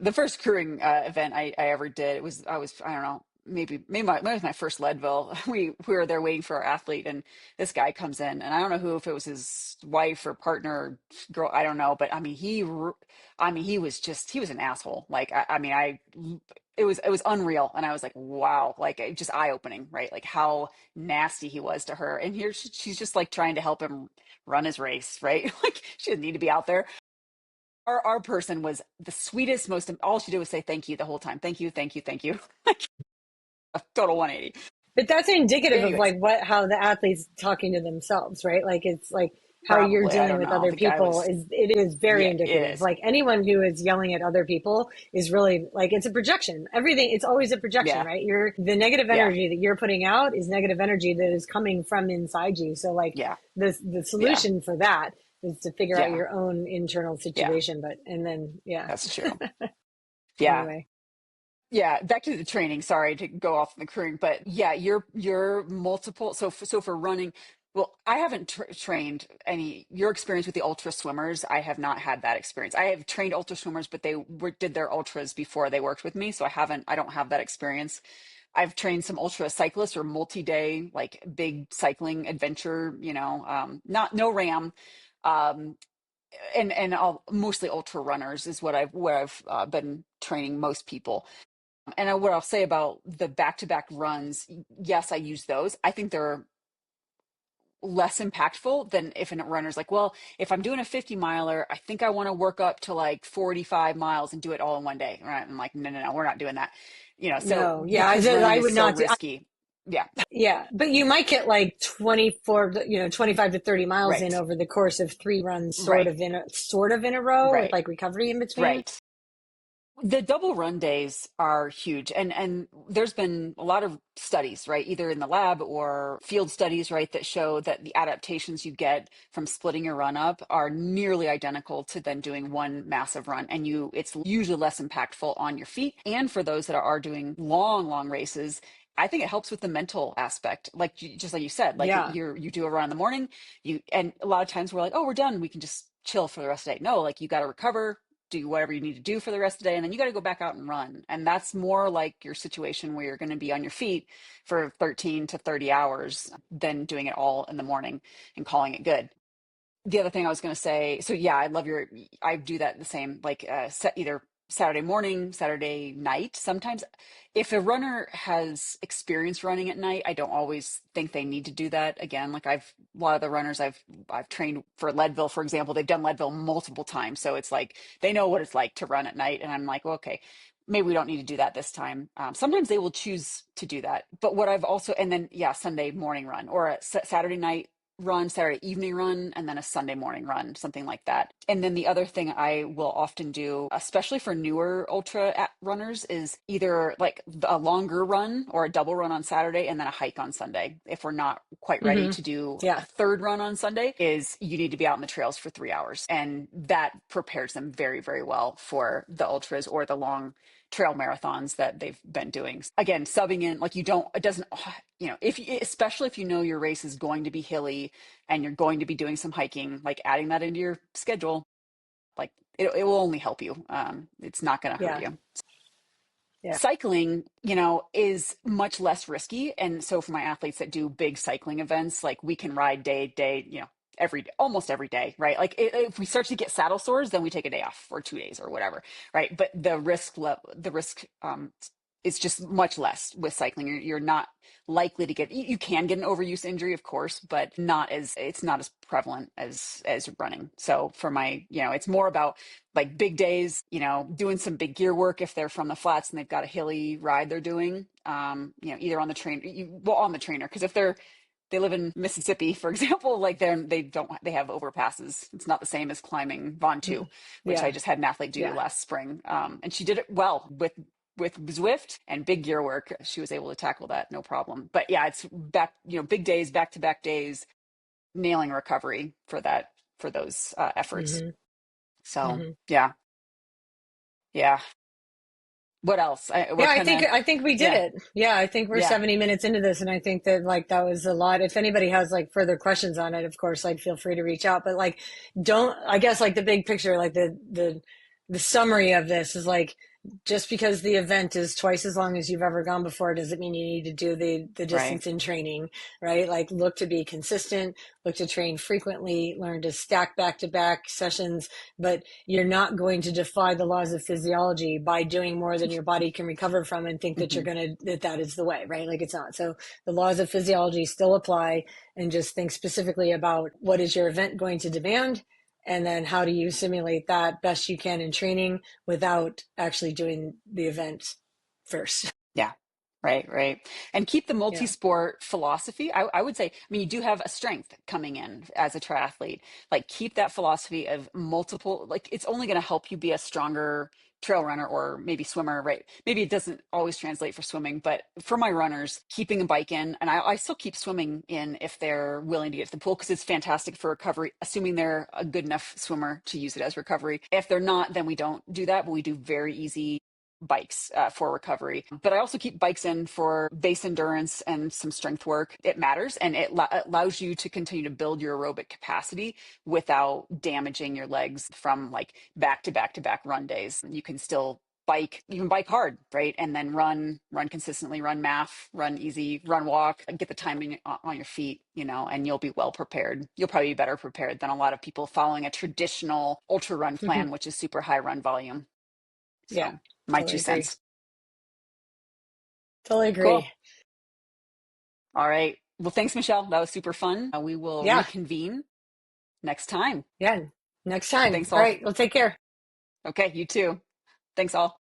The first crewing event I ever did, I don't know, maybe it was my first Leadville. We were there waiting for our athlete, and this guy comes in, and I don't know who, if it was his wife or partner or girl, I don't know, but I mean he was an asshole. Like I mean it was unreal, and I was like, wow, like just eye opening, right? Like how nasty he was to her, and here she's just like trying to help him run his race, right? Like she didn't need to be out there. Our person was the sweetest, most, all she did was say thank you the whole time. Thank you, thank you, thank you. Like a total 180. But that's indicative of Anyways, like how the athlete's talking to themselves, right? Like, it's like, how you're Probably. I dealing don't with know. other The guy people was, is, it is very yeah, it indicative. is. Like anyone who is yelling at other people is really like, it's a projection. Everything, it's always a projection, Yeah. right? The negative Yeah. energy that you're putting out is negative energy that is coming from inside you. So like Yeah. the Yeah. solution for that is to figure out Yeah. your own internal Yeah. situation. But, and then, yeah, That's true. Yeah. anyway, Yeah, back to the training. Sorry to go off the crewing, but yeah, you're multiple. So for running, well, I haven't trained any. Your experience with the ultra swimmers, I have not had that experience. I have trained ultra swimmers, but did their ultras before they worked with me, so I haven't. I don't have that experience. I've trained some ultra cyclists or multi-day, like big cycling adventure. Not no ram. Um, and mostly ultra runners is what I've been training most people. And what I'll say about the back-to-back runs, yes, I use those. I think they're less impactful than if a runner's like, well, if I'm doing a 50 miler, I think I want to work up to like 45 miles and do it all in one day. Right. I'm like, no, no, no, we're not doing that. So no, yeah, because running I is would so not do, risky. Yeah. yeah, but you might get like 24, 25 to 30 miles in Right. over the course of three runs, Right. sort of in a row with Right. like recovery in between. Right. The double run days are huge, and there's been a lot of studies, right, either in the lab or field studies, right, that show that the adaptations you get from splitting your run up are nearly identical to then doing one massive run, and it's usually less impactful on your feet. And for those that are doing long races, I think it helps with the mental aspect, like just like you said, like Yeah. you do a run in the morning, and a lot of times we're like, oh, we're done, we can just chill for the rest of the day. No, like you got to recover, do whatever you need to do for the rest of the day, and then you got to go back out and run. And that's more like your situation where you're going to be on your feet for 13 to 30 hours than doing it all in the morning and calling it good. The other thing I was going to say, so yeah, I do that the same, like either Saturday morning, Saturday night. Sometimes if a runner has experience running at night, I don't always think they need to do that again. Like a lot of the runners I've trained for Leadville, for example, they've done Leadville multiple times. So it's like, they know what it's like to run at night. And I'm like, well, okay, maybe we don't need to do that this time. Sometimes they will choose to do that. But what I've also, and then yeah, Sunday morning run or a Saturday night run, Saturday evening run, and then a Sunday morning run, something like that. And then the other thing I will often do, especially for newer ultra runners, is either like a longer run or a double run on Saturday and then a hike on Sunday. If we're not quite ready Hmm. to do a Yeah. third run on Sunday, is you need to be out in the trails for 3 hours. And that prepares them very, very well for the ultras or the long trail marathons that they've been doing. Again, subbing in, like it doesn't, especially if you know your race is going to be hilly and you're going to be doing some hiking, like adding that into your schedule, like it will only help you. It's not going to hurt Yeah. you. Yeah. Cycling, is much less risky. And so for my athletes that do big cycling events, like we can ride day, almost every day, right? Like if we start to get saddle sores, then we take a day off or 2 days or whatever, right? But the risk is just much less with cycling. You're not likely to get, you can get an overuse injury, of course, but it's not as prevalent as running. So for it's more about like big days, doing some big gear work if they're from the flats and they've got a hilly ride they're doing, either on the on the trainer. Because if they live in Mississippi, for example, like they have overpasses. It's not the same as climbing Ventoux, which I Yeah. just had an athlete do Yeah. last spring. And she did it well with Zwift and big gear work. She was able to tackle that, no problem. But yeah, it's big days, back to back days, nailing recovery for those efforts. Hmm. So Hmm. yeah, yeah. What else? We're Yeah, kind of, I think we did yeah, it. Yeah, I think we're yeah, 70 minutes into this, and I think that like that was a lot. If anybody has like further questions on it, of course, like feel free to reach out. But like, don't, I guess like the big picture, like the summary of this is like, just because the event is twice as long as you've ever gone before doesn't mean you need to do the right. distance in training, right? Like look to be consistent, look to train frequently, learn to stack back to back sessions, but you're not going to defy the laws of physiology by doing more than your body can recover from and think that Hmm. that is the way, right? Like it's not. So the laws of physiology still apply, and just think specifically about what is your event going to demand, and then how do you simulate that best you can in training without actually doing the event first. Yeah. Right, right. And keep the Yeah. multi-sport philosophy. I would say, I mean, you do have a strength coming in as a triathlete. Like, keep that philosophy of multiple, like, it's only going to help you be a stronger trail runner or maybe swimmer, right? Maybe it doesn't always translate for swimming, but for my runners, keeping a bike in, and I still keep swimming in if they're willing to get to the pool because it's fantastic for recovery, assuming they're a good enough swimmer to use it as recovery. If they're not, then we don't do that, but we do very easy bikes for recovery. But I also keep bikes in for base endurance and some strength work. It matters, and it allows you to continue to build your aerobic capacity without damaging your legs from like back to back to back run days. You can still bike, you can bike hard, right? And then run consistently, run math, run easy, run walk, get the timing on your feet, and you'll be well prepared. You'll probably be better prepared than a lot of people following a traditional ultra run plan, which is super high run volume. Yeah, So, my two totally agree. cents. Totally Cool. agree. All right. Well, thanks, Michelle. That was super fun. We will Yeah. reconvene next time. Yeah. Next time. Thanks All all. right. Well, take care. Okay, you too. Thanks all.